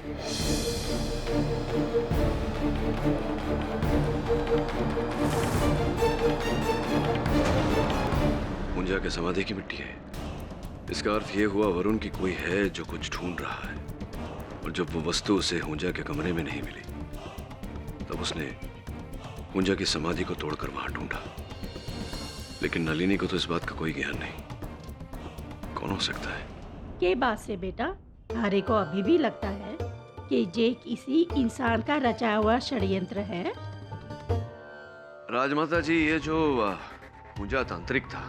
हुंजा के समाधि की मिट्टी है। इसका अर्थ यह हुआ वरुण की कोई है जो कुछ ढूंढ रहा है। और जब वो वस्तु उसे हुंजा के कमरे में नहीं मिली, तब उसने हुंजा की समाधि को तोड़कर वहां ढूंढा। लेकिन नलिनी को तो इस बात का कोई ज्ञान नहीं। कौन हो सकता है? के बात से बेटा, तारे को अभी भी लगता है कि ये किसी इंसान का रचा हुआ षड्यंत्र है। राजमाता जी, ये जो हुंजा तांत्रिक था,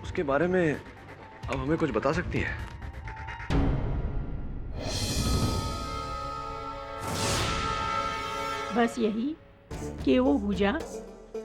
उसके बारे में अब हमें कुछ बता सकती हैं? बस यही कि वो हुंजा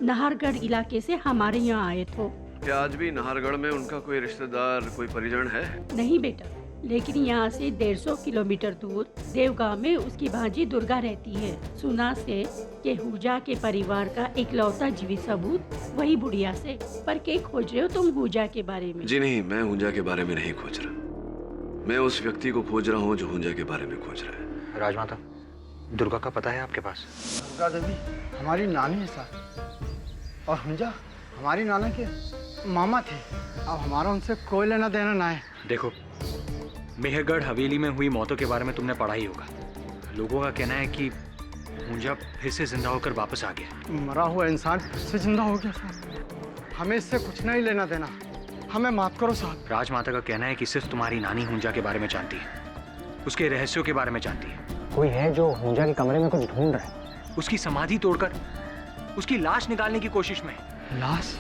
नाहरगढ़ इलाके से हमारे यहाँ आए थे। क्या आज भी नाहरगढ़ में उनका कोई रिश्तेदार, कोई परिजन है? नहीं बेटा, लेकिन यहाँ से 150 किलोमीटर दूर देवगांव में उसकी भांजी दुर्गा रहती है। सुना से कि हुंजा के परिवार का इकलौता जीवित सबूत वही बुढ़िया से। पर क्या खोज रहे हो तुम हुंजा के बारे में? जी नहीं, मैं हुंजा के बारे में नहीं खोज रहा। मैं उस व्यक्ति को खोज रहा हूँ जो हुंजा के बारे में खोज रहा है। राजमाता, दुर्गा का पता है आपके पास? दुर्गा देवी हमारी नानी है साहब, और हुंजा हमारी नाना के मामा थे। अब हमारा उनसे कोई लेना देना ना है। देखो, मेहरगढ़ हवेली में हुई मौतों के बारे में तुमने पढ़ा ही होगा। लोगों का कहना है कि हुंजा फिर से जिंदा होकर वापस आ गया। मरा हुआ इंसान फिर से जिंदा हो गया साहब। हमें इससे कुछ नहीं लेना देना, हमें माफ करो साहब। राजमाता का कहना है कि सिर्फ तुम्हारी नानी हुंजा के बारे में जानती है, उसके रहस्यों के बारे में जानती है। कोई है जो हुंजा के कमरे में कुछ ढूंढ रहा है, उसकी समाधि तोड़कर उसकी लाश निकालने की कोशिश में। लाश?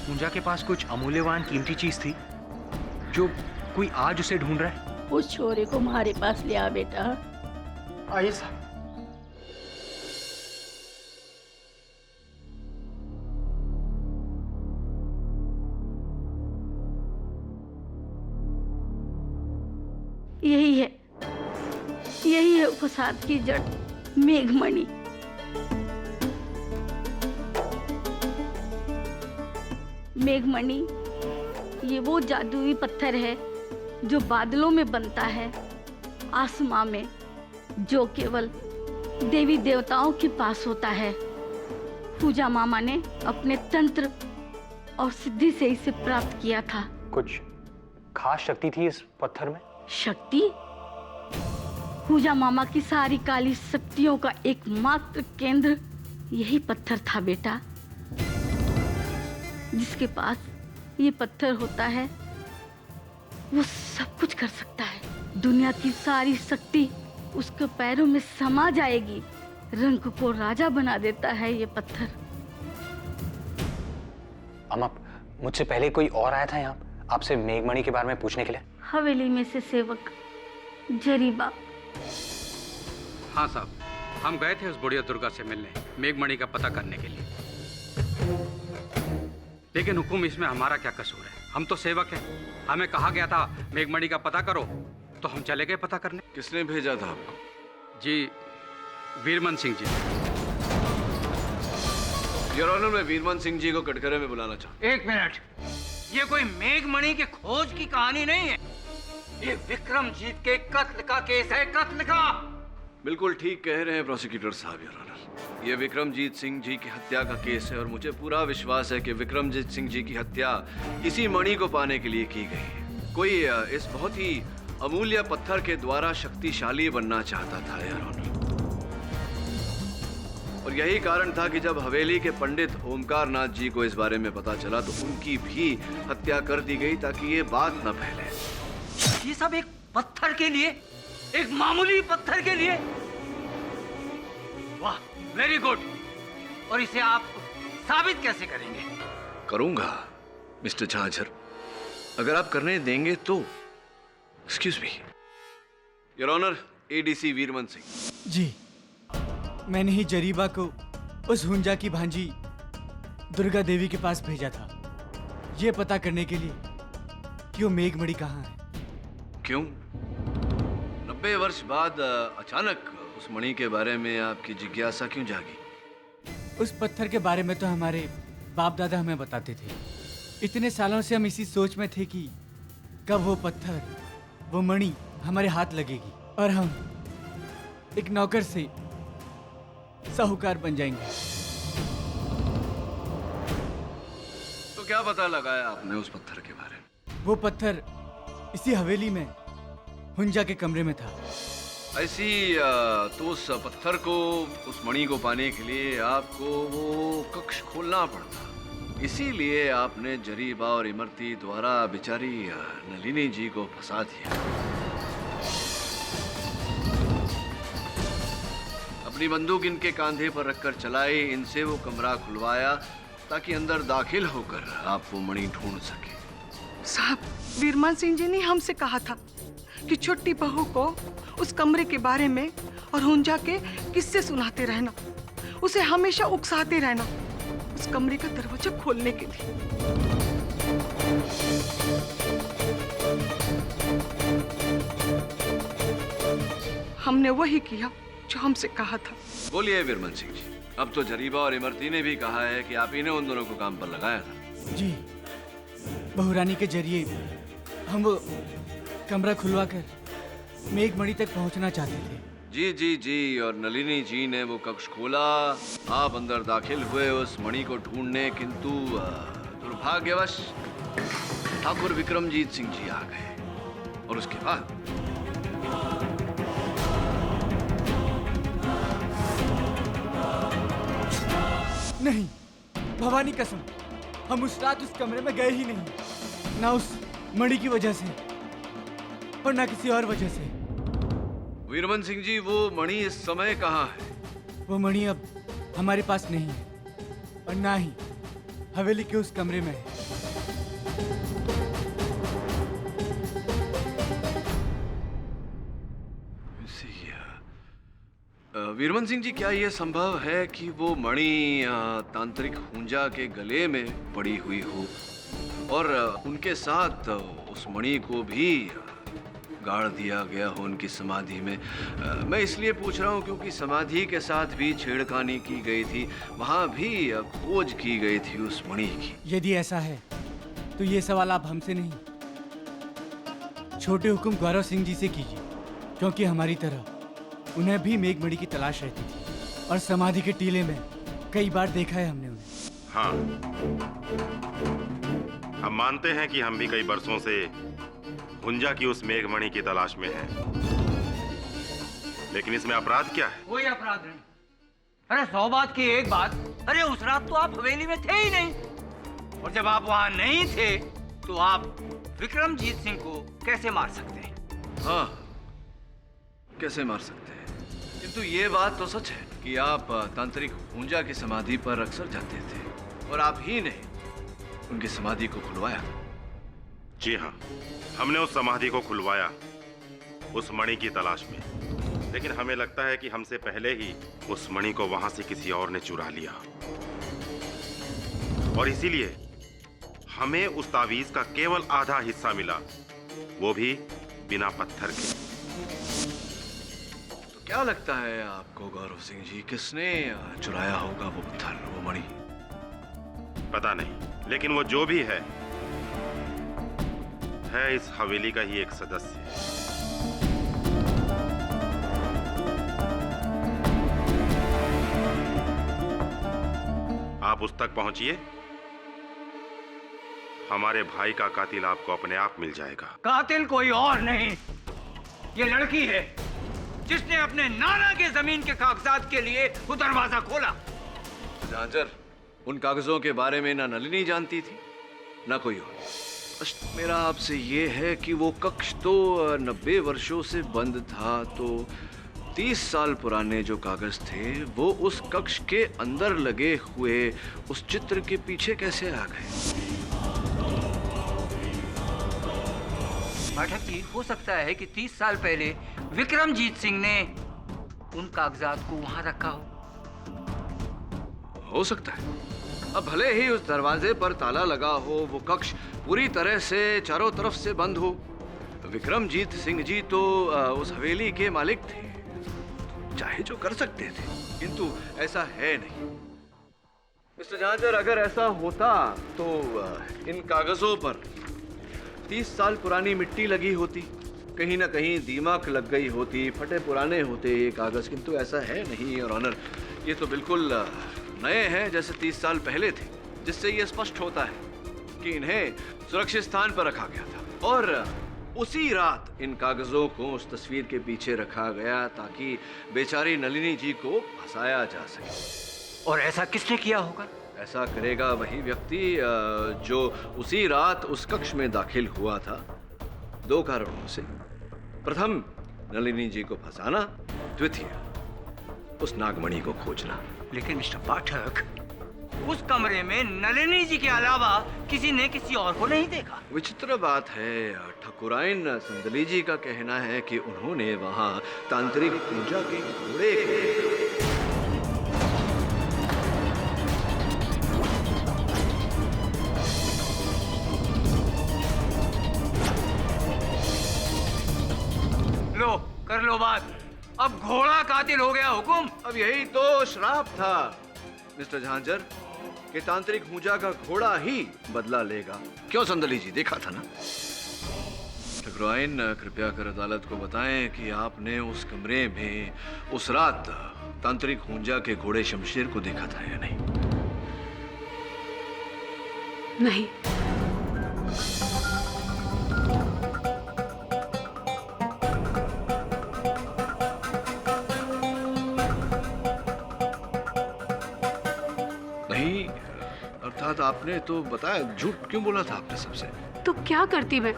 हुंजा के पास कुछ अमूल्यवान कीमती चीज थी जो कोई आज उसे ढूंढ रहा है। उस छोरे को हमारे पास ले आ बेटा। आइए साहब। यही है फसाद की जड़, मेघमणि। मेघमणि ये वो जादुई पत्थर है जो बादलों में बनता है, आसमां में, जो केवल देवी देवताओं के पास होता है। पूजा मामा ने अपने तंत्र और सिद्धि से इसे प्राप्त किया था। कुछ खास शक्ति थी इस पत्थर में? शक्ति? पूजा मामा की सारी काली शक्तियों का एकमात्र केंद्र यही पत्थर था बेटा। जिसके पास ये पत्थर होता है वो सब कुछ कर सकता है। दुनिया की सारी शक्ति उसके पैरों में समा जाएगी। रंग को राजा बना देता है ये पत्थर। अम्मा, मुझसे पहले कोई और आया था यहाँ आपसे मेघमणि के बारे में पूछने के लिए? हवेली में से सेवक जरीबा। हाँ साहब, हम गए थे उस बुढ़िया दुर्गा से मिलने, मेघमणि का पता करने के लिए। लेकिन हुकुम इसमें हमारा क्या कसूर है? हम तो सेवक हैं। हमें कहा गया था मेघमणि का पता करो, तो हम चले गए पता करने। किसने भेजा था आपको? जी, वीरमन सिंह जी। योर ऑनर, मैं वीरमन सिंह जी को कटघरे में बुलाना चाहूँ। एक मिनट, ये कोई मेघमणि के खोज की कहानी नहीं है। ये विक्रमजीत के कत्ल का केस है, कत्ल का। बिल्कुल ठीक कह रहे हैं प्रोसिक्यूटर साहब, योर ऑनर। ये विक्रमजीत सिंह जी की हत्या का केस है और मुझे पूरा विश्वास है कि विक्रमजीत सिंह जी की हत्या इसी मणि को पाने के लिए की गई है। कोई इस बहुत ही अमूल्य पत्थर के द्वारा शक्तिशाली बनना चाहता था, योर ऑनर। और यही कारण था कि जब हवेली के पंडित ओमकार नाथ जी को इस बारे में पता चला तो उनकी भी हत्या कर दी गई ताकि ये बात न फैले। ये सब एक पत्थर के लिए, एक मामूली पत्थर के लिए? वाह, वेरी गुड। और इसे आप साबित कैसे करेंगे? करूंगा मिस्टर झांझर, अगर आप करने देंगे तो। Excuse me your honour, ADC Veerman Singh ji. मैंने ही जरीबा को उस हुंजा की भांजी दुर्गा देवी के पास भेजा था, ये पता करने के लिए कि वो मेघमणि कहाँ है। क्यों? 90 वर्ष बाद अचानक उस मणि के बारे में आपकी जिज्ञासा क्यों जागी? उस पत्थर के बारे में तो हमारे बाप दादा हमें बताते थे। इतने सालों से हम इसी सोच में थे कि कब वो पत्थर, वो मणि हमारे हाथ लगेगी और हम एक नौकर से साहूकार बन जाएंगे। तो क्या पता लगाया आपने उस पत्थर के बारे में? वो पत्थर इसी हवेली में हुंजा के कमरे में था। ऐसी तो उस पत्थर को, उस मणि को पाने के लिए आपको वो कक्ष खोलना पड़ता। इसीलिए आपने जरीबा और इमरती द्वारा बेचारी नलिनी जी को फंसा दिया। अपनी बंदूक इनके कांधे पर रखकर चलाई, इनसे वो कमरा खुलवाया ताकि अंदर दाखिल होकर आप वो मणि ढूंढ सके। साहब, वीरमन सिंह जी ने हमसे कहा था कि छोटी बहू को उस कमरे के बारे में और हुंजा के किस्से सुनाते रहना, उसे हमेशा उकसाते रहना, उस कमरे का दरवाजा खोलने के लिए। हमने वही किया जो हमसे कहा था। बोलिए वीरमन सिंह जी, अब तो जरीबा और इमरती ने भी कहा है कि आप ही ने उन दोनों को काम पर लगाया था। जी, बहुरानी के जरिए हम वो कमरा खुलवाकर मेघमणि तक पहुंचना चाहते थे। जी जी जी, और नलिनी जी ने वो कक्ष खोला, आप अंदर दाखिल हुए उस मणि को ढूंढने, किंतु दुर्भाग्यवश ठाकुर विक्रमजीत सिंह जी आ गए और उसके बाद नहीं, भवानी कसम, हम उस रात उस कमरे में गए ही नहीं, ना उस मणि की वजह से और ना किसी और वजह से। वीरमन सिंह जी, वो मणि इस समय कहाँ है? वो मणि अब हमारे पास नहीं है और ना ही हवेली के उस कमरे में है। वीरमन सिंह जी, क्या यह संभव है कि वो मणि तांत्रिक हुंजा के गले में पड़ी हुई हो और उनके साथ उस मणि को भी गाड़ दिया गया हो उनकी समाधि में? मैं इसलिए पूछ रहा हूँ क्योंकि समाधि के साथ भी छेड़खानी की गई थी, वहाँ भी खोज की गई थी उस मणि की। यदि ऐसा है तो ये सवाल आप हमसे नहीं, छोटे हुकुम गौरव सिंह जी से कीजिए, क्योंकि हमारी तरह उन्हें भी मेघमणि की तलाश रहती थी और समाधि के टीले में कई बार देखा है हमने उन्हें। हाँ, हम मानते हैं कि हम भी कई बरसों से हुंजा की उस मेघमणि की तलाश में हैं। लेकिन इसमें अपराध क्या है? कोई अपराध नहीं। अरे 100 बात की एक बात, अरे उस रात तो आप हवेली में थे ही नहीं, और जब आप वहां नहीं थे तो आप विक्रमजीत सिंह को कैसे मार सकते हैं? हाँ, कैसे मार सकते हैं? किंतु ये बात तो सच है कि आप तांत्रिक हुंजा की समाधि पर अक्सर जाते थे और आप ही ने उनकी समाधि को खुलवाया। जी हाँ, हमने उस समाधि को खुलवाया उस मणि की तलाश में, लेकिन हमें लगता है कि हमसे पहले ही उस मणि को वहां से किसी और ने चुरा लिया और इसीलिए हमें उस तावीज का केवल आधा हिस्सा मिला, वो भी बिना पत्थर के। तो क्या लगता है आपको गौरव सिंह जी, किसने चुराया होगा वो पत्थर, वो मणि? पता नहीं, लेकिन वो जो भी है इस हवेली का ही एक सदस्य। आप उस तक पहुंचिए, हमारे भाई का कातिल आपको अपने आप मिल जाएगा। कातिल कोई और नहीं, ये लड़की है जिसने अपने नाना के जमीन के कागजात के लिए वो दरवाजा खोला। झांझर, उन कागजों के बारे में ना नलिनी जानती थी ना कोई और। प्रश्न मेरा आपसे ये है कि वो कक्ष तो 90 वर्षों से बंद था, तो 30 साल पुराने जो कागज थे वो उस कक्ष के अंदर लगे हुए उस चित्र के पीछे कैसे आ गए? पाठक जी, हो सकता है कि 30 साल पहले विक्रमजीत सिंह ने उन कागजात को वहां रखा हो सकता है। अब भले ही उस दरवाजे पर ताला लगा हो, वो कक्ष पूरी तरह से चारों तरफ से बंद हो, विक्रमजीत सिंह जी तो उस हवेली के मालिक थे, चाहे जो कर सकते थे, किंतु ऐसा है नहीं। मिस्टर झांझर, अगर ऐसा होता तो इन कागजों पर 30 साल पुरानी मिट्टी लगी होती, कहीं ना कहीं दीमक लग गई होती, फटे पुराने होते ये कागज, किंतु ऐसा है नहीं। और ऑनर, ये तो बिल्कुल नए हैं जैसे 30 साल पहले थे, जिससे ये स्पष्ट होता है कि इन्हें सुरक्षित स्थान पर रखा गया था और उसी रात इन कागजों को उस तस्वीर के पीछे रखा गया ताकि बेचारी नलिनी जी को फंसाया जा सके। और ऐसा किसने किया होगा? ऐसा करेगा वही व्यक्ति जो उसी रात उस कक्ष में दाखिल हुआ था, 2 कारणों से। प्रथम, नलिनी जी को फंसाना, द्वितीय, उस नागमणि को खोजना। लेकिन मिस्टर पाठक, उस कमरे में नलिनी जी के अलावा किसी ने किसी और को नहीं देखा। विचित्र बात है, ठाकुराइन संदली जी का कहना है कि उन्होंने वहां तांत्रिक पूजा के घोड़े को लो, कर लो बात। अब घोड़ा कातिल हो गया हुकुम। अब यही तो श्राप था मिस्टर झांझर, कि तांत्रिक पूजा का घोड़ा ही बदला लेगा। क्यों संदली जी, देखा था ना? ठाकुराइन, कृपया कर अदालत को बताएं कि आपने उस कमरे में उस रात तांत्रिक हुंजा के घोड़े शमशेर को देखा था या नहीं? नहीं। नहीं, अर्थात आपने तो बताया, झूठ क्यों बोला था आपने सबसे? तो क्या करती मैं?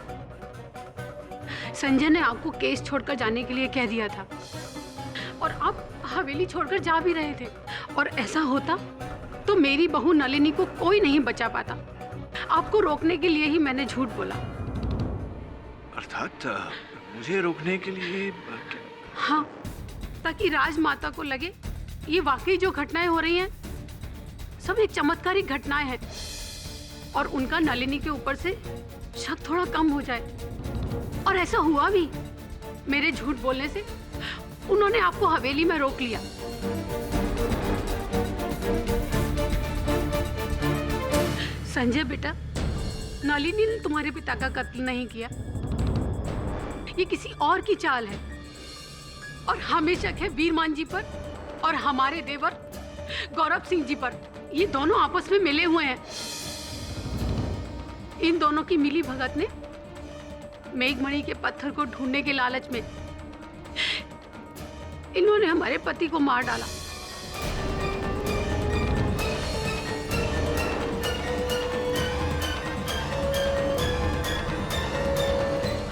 संजय ने आपको केस छोड़कर जाने के लिए कह दिया था और आप हवेली छोड़कर जा भी रहे थे, और ऐसा होता तो मेरी बहू नलिनी को कोई नहीं बचा पाता। आपको रोकने के लिए ही मैंने झूठ बोला। अर्थात मुझे रोकने के लिए हाँ, ताकि राजमाता को लगे ये वाकई जो घटनाएं हो रही हैं सब एक चमत्कारिक घटनाएं हैं, और उनका नलिनी के ऊपर से शक थोड़ा कम हो जाए। और ऐसा हुआ भी। मेरे झूठ बोलने से उन्होंने आपको हवेली में रोक लिया। संजय बेटा, नलिनी ने तुम्हारे पिता का कत्ल नहीं किया, ये किसी और की चाल है, और हमें शक है वीरमान जी पर और हमारे देवर गौरव सिंह जी पर। ये दोनों आपस में मिले हुए हैं। इन दोनों की मिली भगत ने मेघमणि के पत्थर को ढूंढने के लालच में इन्होंने हमारे पति को मार डाला।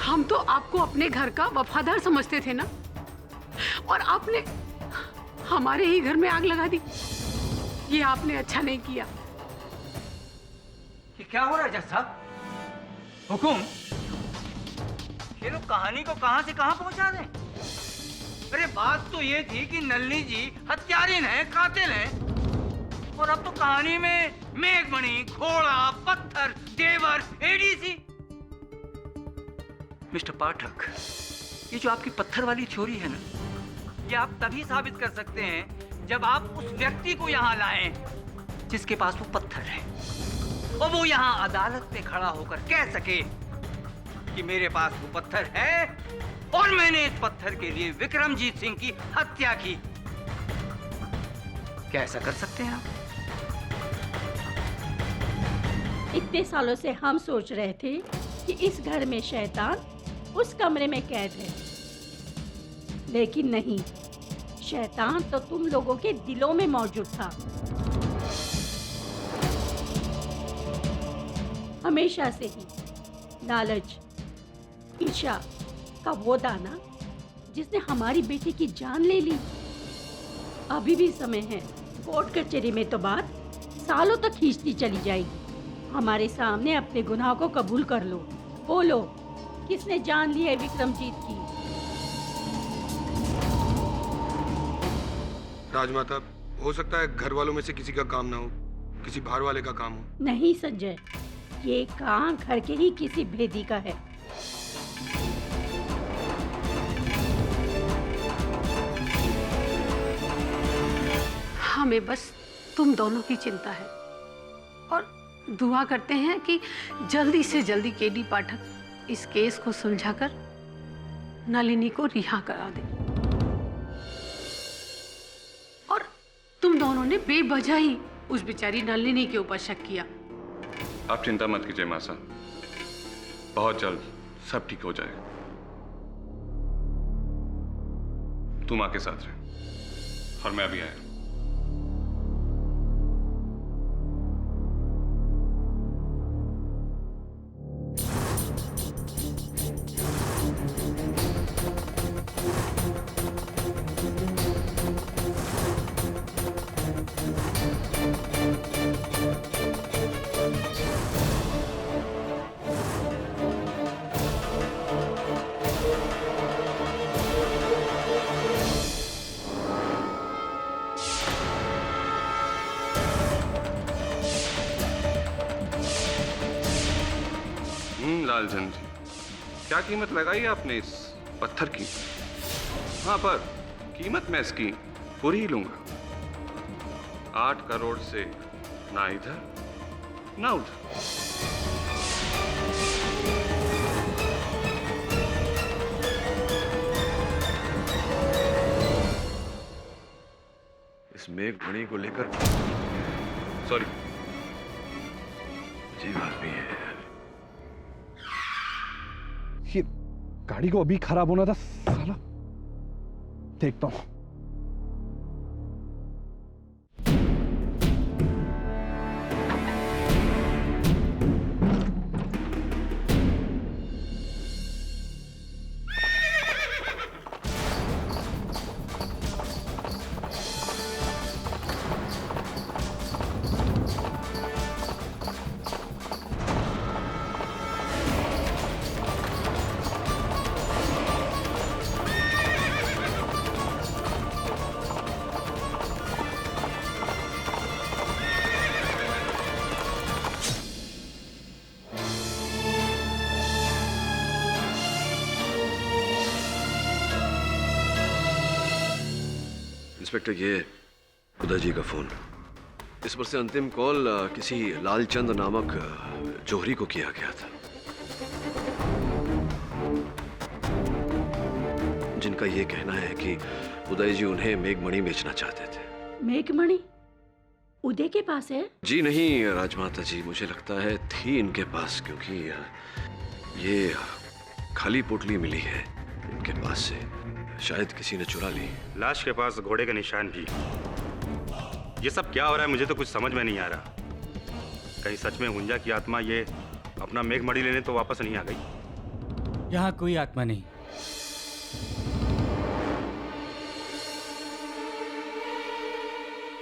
हम तो आपको अपने घर का वफादार समझते थे ना, और आपने हमारे ही घर में आग लगा दी। ये आपने अच्छा नहीं किया। ये क्या हो रहा है जज साहब? हुकुम, ये लोग कहानी को कहां से कहां पहुंचा दें? अरे बात तो ये थी कि नलिनी जी हत्यारिन है, कातिल है, और अब तो कहानी में मेघमणि, घोड़ा, पत्थर, देवर, एडीसी। मिस्टर पाठक, ये जो आपकी पत्थर वाली थ्योरी है ना, ये आप तभी साबित कर सकते हैं जब आप उस व्यक्ति को यहाँ लाएं जिसके पास वो पत्थर है, और वो यहाँ अदालत में खड़ा होकर कह सके कि मेरे पास वो पत्थर है और मैंने इस पत्थर के लिए विक्रमजीत सिंह की हत्या की। क्या ऐसा कर सकते हैं आप? इतने सालों से हम सोच रहे थे कि इस घर में शैतान उस कमरे में कैद है, लेकिन नहीं, शैतान तो तुम लोगों के दिलों में मौजूद था। हमेशा से ही लालच, ईर्ष्या का वो दाना जिसने हमारी बेटी की जान ले ली। अभी भी समय है, कोर्ट कचहरी में तो बात सालों तक खींचती चली जाएगी। हमारे सामने अपने गुनाह को कबूल कर लो। बोलो, किसने जान ली है विक्रमजीत की? राजमाता, हो सकता है घर वालों में से किसी का काम ना हो, किसी बाहर वाले का काम हो। नहीं संजय, ये काम घर के ही किसी भेदी का है। हमें बस तुम दोनों की चिंता है, और दुआ करते हैं कि जल्दी से जल्दी केडी पाठक इस केस को सुलझाकर नलिनी को रिहा करा दे। और तुम दोनों ने बेवजह ही उस बेचारी नलिनी के ऊपर शक किया। आप चिंता मत कीजिए मां साहब, बहुत जल्द सब ठीक हो जाएगा। तू मां के साथ रहे और मैं अभी आया। लालचंद जी, क्या कीमत लगाई आपने इस पत्थर की? हाँ, पर कीमत मैं इसकी पूरी ही लूंगा। 8 करोड़ से ना इधर ना उधर। इस मेघमणि को लेकर सॉरी, जी बात भी है। ये गाड़ी को अभी खराब होना था साला। देखता हूं। इंस्पेक्टर, ये उदय जी का फोन। इस पर से अंतिम कॉल किसी लालचंद नामक जौहरी को किया गया था, जिनका ये कहना है कि उदय जी उन्हें मेघमणि बेचना चाहते थे। मेघमणि उदय के पास है? जी नहीं राजमाता जी, मुझे लगता है थी इनके पास, क्योंकि ये खाली पोटली मिली है इनके पास से, शायद किसी ने चुरा ली। लाश के पास घोड़े के निशान भी। ये सब क्या हो रहा है मुझे तो कुछ समझ में नहीं आ रहा। कहीं सच में हुंजा की आत्मा ये अपना मेघमणि लेने तो वापस नहीं आ गई? यहाँ कोई आत्मा नहीं।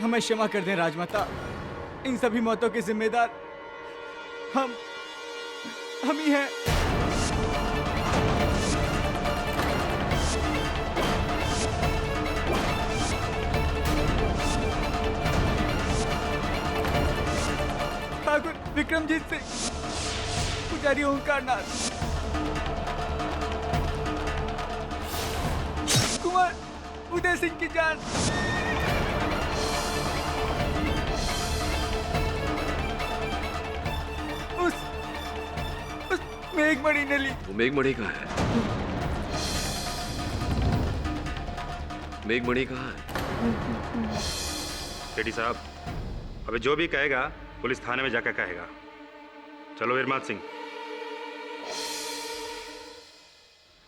हमें क्षमा कर दें राजमाता, इन सभी मौतों के जिम्मेदार हम ही हैं। ठाकुर विक्रमजीत सिंह, पुजारी ओंकारनाथ, कुमार उदय सिंह की जान। उस मेघमणि ने ली। वो मेघमणि कहाँ है? मेघमणि कहाँ है? सेठी साहब, अबे जो भी कहेगा पुलिस थाने में जाकर कहेगा। चलो वीरमान सिंह।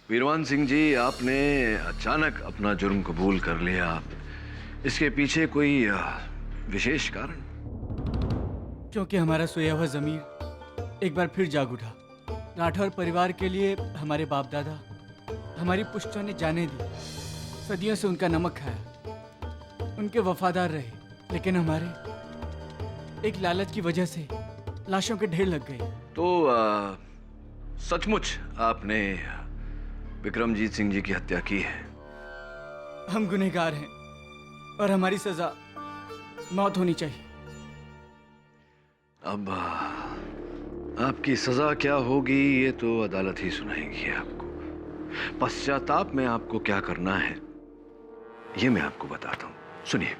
वीरमान सिंह जी, आपने अचानक अपना जुर्म कबूल कर लिया, इसके पीछे कोई विशेष कारण? क्योंकि हमारा सोया हुआ जमीर एक बार फिर जाग उठा। राठौर परिवार के लिए हमारे बाप दादा, हमारी पुश्तों ने जाने दी, सदियों से उनका नमक खाया, उनके वफादार रहे, लेकिन हमारे एक लालच की वजह से लाशों के ढेर लग गए। तो सचमुच आपने विक्रमजीत सिंह जी की हत्या की है? हम गुनहगार हैं और हमारी सजा मौत होनी चाहिए। अब आपकी सजा क्या होगी ये तो अदालत ही सुनाएगी आपको। पश्चाताप में आपको क्या करना है ये मैं आपको बताता हूँ, सुनिए।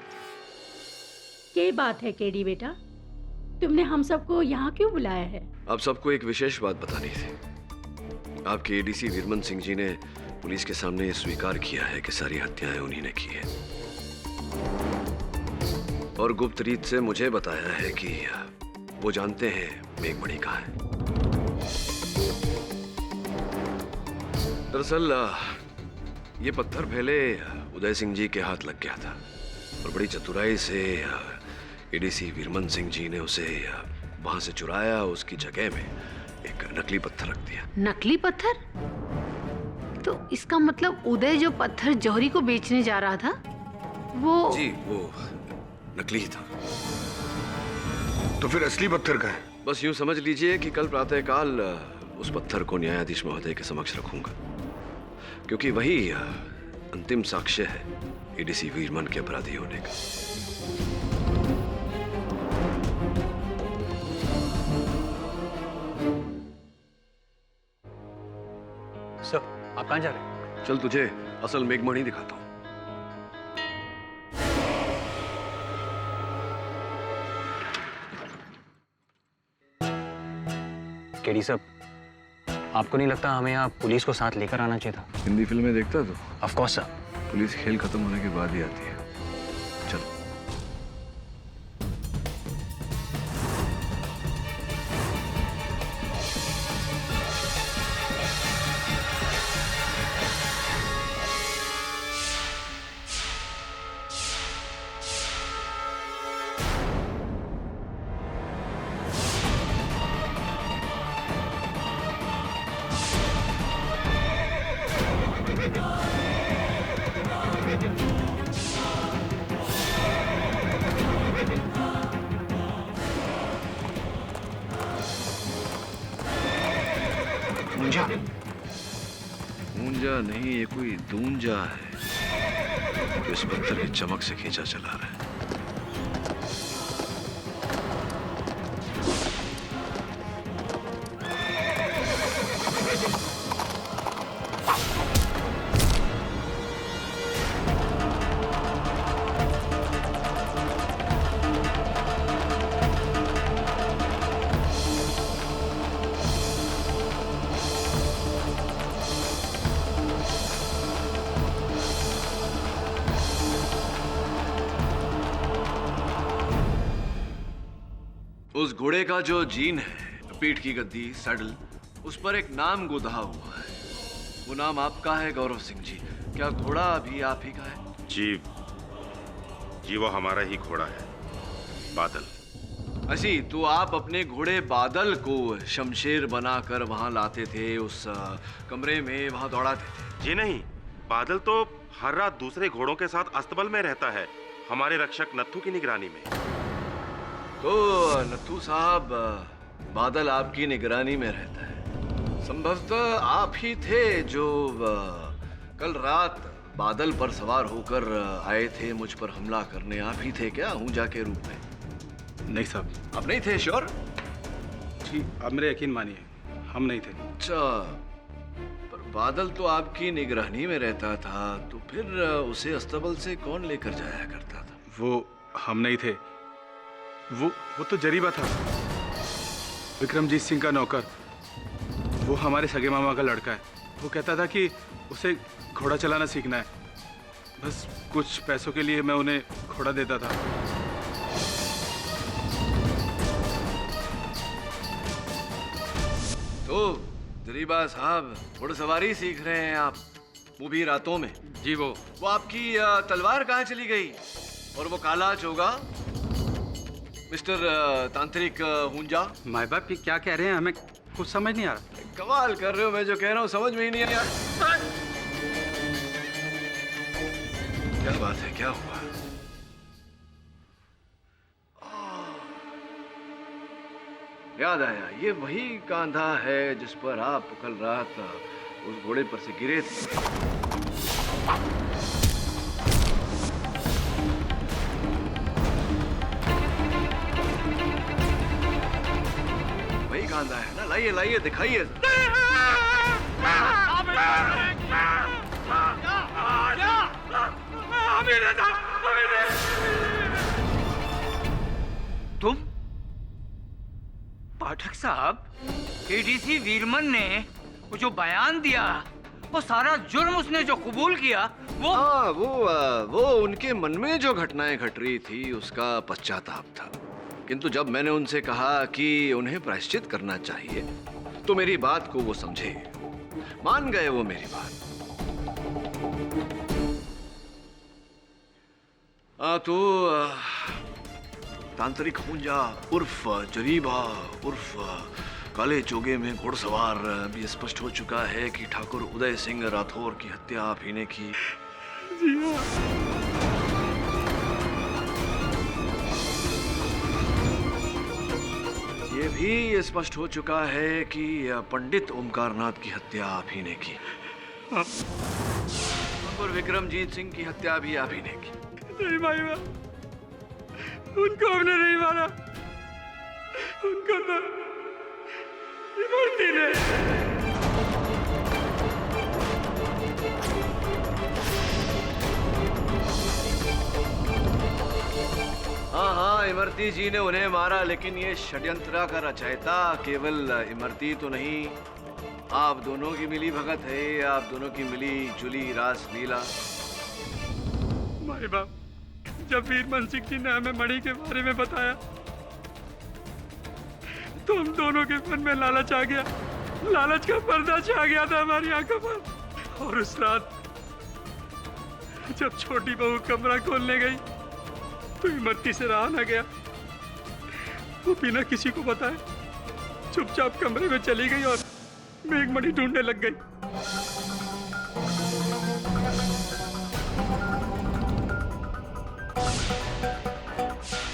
क्या बात है केडी बेटा, तुमने हम सबको यहाँ क्यों बुलाया है? आप सबको एक विशेष बात बतानी थी। आपके एडीसी वीरमन सिंह जी ने पुलिस के सामने ये स्वीकार किया है कि सारी हत्याएं उन्हीं ने की है, और गुप्त रीत से मुझे बताया है कि वो जानते हैं मेघमणि कहाँ है। दरअसल ये पत्थर पहले उदय सिंह जी के हाथ लग गया था, और बड़ी चतुराई से एडीसी वीरमन सिंह जी ने उसे वहां से चुराया, उसकी जगह में एक नकली पत्थर रख दिया। नकली पत्थर? तो इसका मतलब उदय जो पत्थर जौहरी को बेचने जा रहा था वो? जी वो नकली था। तो फिर असली पत्थर का है? बस यूं समझ लीजिए कि कल प्रातःकाल उस पत्थर को न्यायाधीश महोदय के समक्ष रखूंगा, क्योंकि वही अंतिम साक्ष्य है एडीसी वीरमन के अपराधी होने का। सर, आप कहाँ जा रहे हैं? चल तुझे असल मेघमणि दिखाता हूँ। केडी साहब, आपको नहीं लगता हमें यहाँ पुलिस को साथ लेकर आना चाहिए था? हिंदी फिल्में देखता तो? Of course sir. पुलिस खेल खत्म होने के बाद ही आती है। चल। ऊंजा नहीं, ये कोई दूंजा है जो इस पत्थर की चमक से खींचा चला रहा है। उस घोड़े का जो जीन है, पीठ की गद्दी, सैडल, उस पर एक नाम गुधा हुआ है। वो नाम आपका है गौरव सिंह जी। क्या घोड़ा अभी आप ही का है? जी वो हमारा ही घोड़ा है, बादल। असी तो आप अपने घोड़े बादल को शमशेर बनाकर वहां लाते थे, उस कमरे में वहां दौड़ाते थे? जी नहीं, बादल तो हर रात दूसरे घोड़ों के साथ अस्तबल में रहता है, हमारे रक्षक नत्थू की निगरानी में। तो नत्थू साहब, बादल आपकी निगरानी में रहता है। संभवतः आप ही थे जो कल रात बादल पर सवार होकर आए थे मुझ पर हमला करने। आप ही थे क्या हूंजा के रूप में? नहीं साहब। आप नहीं थे? श्योर? जी अब मेरे यकीन मानिए, हम नहीं थे। अच्छा, पर बादल तो आपकी निगरानी में रहता था, तो फिर उसे अस्तबल से कौन लेकर जाया करता था? वो हम नहीं थे, वो तो जरीबा था, विक्रमजीत सिंह का नौकर। वो हमारे सगे मामा का लड़का है। वो कहता था कि उसे घोड़ा चलाना सीखना है, बस कुछ पैसों के लिए मैं उन्हें घोड़ा देता था। तो जरीबा साहब, घुड़सवारी सीख रहे हैं आप, वो भी रातों में? जी वो आपकी तलवार कहाँ चली गई? और वो काला चोगा, मिस्टर तांत्रिक हुंजा? माई बाप, ये क्या कह रहे हैं? हमें कुछ समझ नहीं आ रहा। कमाल कर रहे हो, मैं जो कह रहा हूँ समझ में ही नहीं आया। क्या बात है, क्या हुआ? याद आया, ये वही कांधा है जिस पर आप कल रात उस घोड़े पर से गिरे थे। वही कांधा है ना? लाइए लाइए, दिखाइए। तुम पाठक साहब, एडीसी वीरमन ने वो जो बयान दिया, वो सारा जुर्म उसने जो कबूल किया, वो वो उनके मन में जो घटनाएं घट रही थी उसका पश्चाताप था। किंतु जब मैंने उनसे कहा कि उन्हें प्रायश्चित करना चाहिए, तो मेरी बात को वो समझे, मान गए वो मेरी बात। तो तांत्रिक हुंजा उर्फ जरीबा उर्फ काले चोगे में घुड़सवार भी स्पष्ट हो चुका है कि ठाकुर उदय सिंह राठौर की हत्या आप ही ने की। जी हाँ। ये भी स्पष्ट हो चुका है कि पंडित ओमकारनाथ की हत्या आप ही ने की। और विक्रमजीत सिंह की हत्या भी आप ही ने की। नहीं भाई, उनको हमने नहीं मारा, उनको तो इमरती ने। हाँ, इमरती जी ने उन्हें मारा, लेकिन ये षड्यंत्र का रचयिता केवल इमरती तो नहीं, आप दोनों की मिली भगत है, आप दोनों की मिली जुली रास लीला। माई बाप, जब वीरमन सिंह जी ने हमें मणि के बारे में बताया, तो हम दोनों के मन में लालच आ गया, लालच का पर्दा छा गया था हमारी आंखों पर। और उस रात जब छोटी बहू कमरा खोलने गई, तो इमरती से रहा न गया। वो बिना किसी को बताए चुपचाप कमरे में चली गई और मेघमणि ढूंढने लग गई।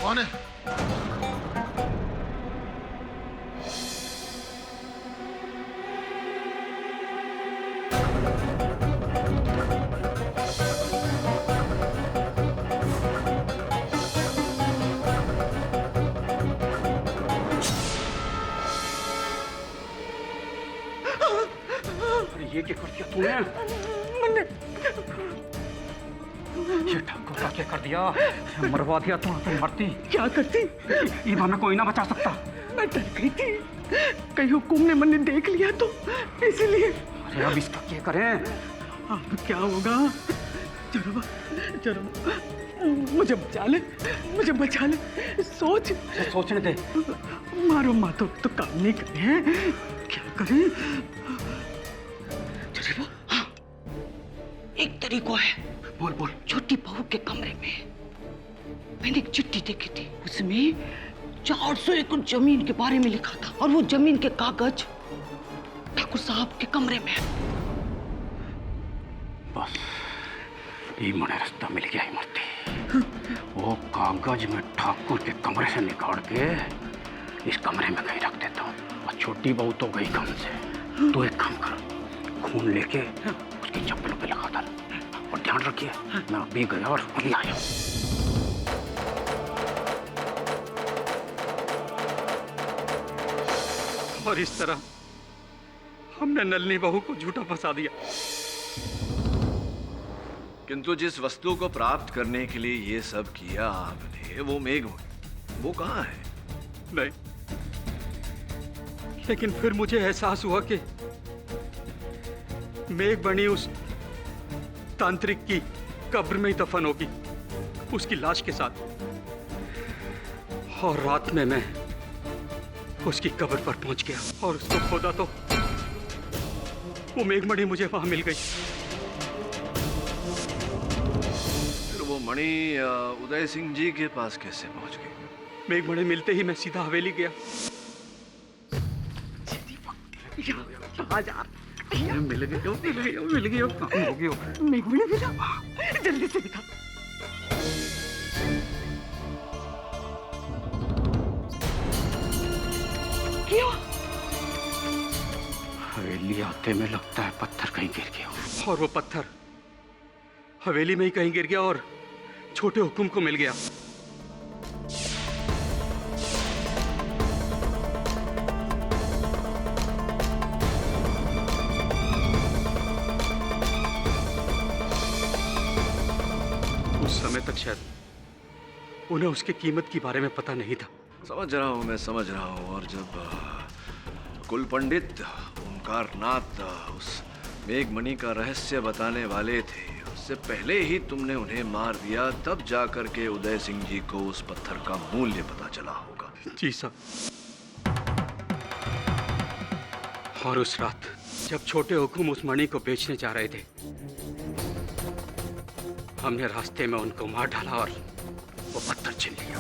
कौन है? ये क्या कर दिया तूने? ये ठाकुर का क्या कर दिया? मरवा दिया तो मरती। क्या करती? ईमा में कोई ना बचा सकता। मैं डर गई थी, कहीं हुकुम ने मैंने देख लिया तो, इसलिए। अरे अब इसका क्या करें? अब क्या होगा? जरा मुझे बचा ले, मुझे बचा ले। सोचने दे। मारो मातो तो काम नहीं करे हैं, क्या करें? हाँ, एक तरीका है। बोल बोल। छोटी बहू के कमरे में मैंने एक चिट्ठी देखी थी, उसमें 400 एकड़ जमीन के बारे में लिखा था और वो जमीन के कागज ठाकुर साहब के कमरे में है। बस ये मुझे रास्ता मिल गया इमरती। वो कागज में ठाकुर के कमरे से निकाल के इस कमरे में कहीं रख देता हूँ। और छोटी बहू तो गई काम से, तो एक काम कर, खून लेके उसकी चप्पल पे लगा डाल। और ध्यान रखिए, मैं अभी गया और अभी आया। और इस तरह हमने नलनी बहू को झूठा फंसा दिया। किंतु जिस वस्तु को प्राप्त करने के लिए ये सब किया आपने, वो मेघमणि, वो कहाँ है? नहीं, लेकिन फिर मुझे एहसास हुआ कि मेघमणि उस तांत्रिक की कब्र में ही दफन होगी, उसकी लाश के साथ। और रात में मैं उसकी कब्र पर पहुंच गया और उसको खोदा तो वो मेघमणि मुझे वहां मिल गई। फिर वो मणि उदय सिंह जी के पास कैसे पहुंच गई? मेघमणि मिलते ही मैं सीधा हवेली गया। कहाँ जा? मिल गई, काम हो गया। मेघमणि मिला, जल्दी से दिखा। क्यों? हवेली आते में लगता है पत्थर कहीं गिर गया। और वो पत्थर हवेली में ही कहीं गिर गया और छोटे हुकुम को मिल गया। उस समय तक शायद उन्हें उसकी कीमत के बारे में पता नहीं था। समझ रहा हूँ, मैं समझ रहा हूँ। और जब कुल पंडित ओंकारनाथ उस मेघमणि का रहस्य बताने वाले थे, उससे पहले ही तुमने उन्हें मार दिया, तब जाकर के उदय सिंह जी को उस पत्थर का मूल्य पता चला होगा। जी साहब। और उस रात जब छोटे हुकुम उस मणि को बेचने जा रहे थे, हमने रास्ते में उनको मार डाला और वो पत्थर छीन लिया।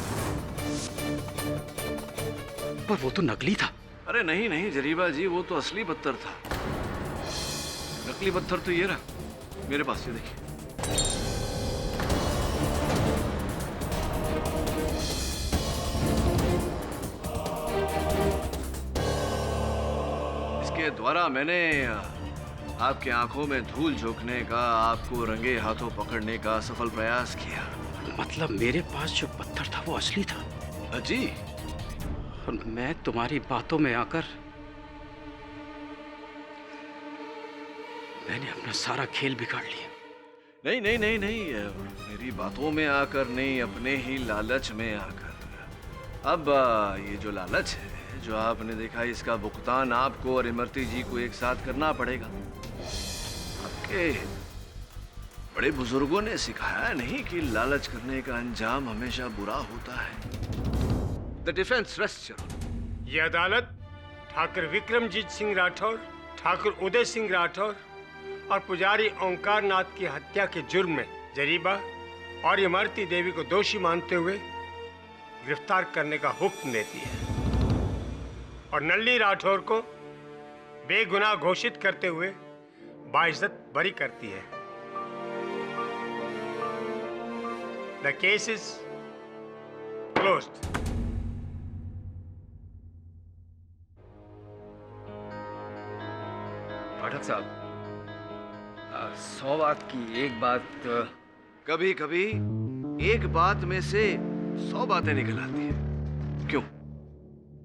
पर वो तो नकली था। अरे नहीं नहीं जरीबा जी, वो तो असली पत्थर था। नकली पत्थर तो ये रहा मेरे पास, ये देखिए। इसके द्वारा मैंने आपके आंखों में धूल झोंकने का, आपको रंगे हाथों पकड़ने का सफल प्रयास किया। मतलब मेरे पास जो पत्थर था वो असली था? जी। और मैं तुम्हारी बातों में आकर मैंने अपना सारा खेल बिगाड़ लिया। नहीं नहीं नहीं नहीं, मेरी बातों में आकर नहीं, अपने ही लालच में आकर। अब ये जो लालच है जो आपने देखा, इसका भुगतान आपको और इमरती जी को एक साथ करना पड़ेगा। आपके बड़े बुजुर्गों ने सिखाया नहीं कि लालच करने का अंजाम हमेशा बुरा होता है। The defence rest. ये अदालत ठाकुर विक्रमजीत सिंह राठौर, ठाकुर उदय सिंह राठौर और पुजारी ओंकारनाथ की हत्या के जुर्म में जरीबा और इमरती देवी को दोषी मानते हुए गिरफ्तार करने का हुक्म देती है और नल्ली राठौर को बेगुनाह घोषित करते हुए बाइज्जत बरी करती है। The case is closed. पाठक साहब, 100 बात की एक बात। कभी कभी एक बात में से 100 बातें निकल आती हैं।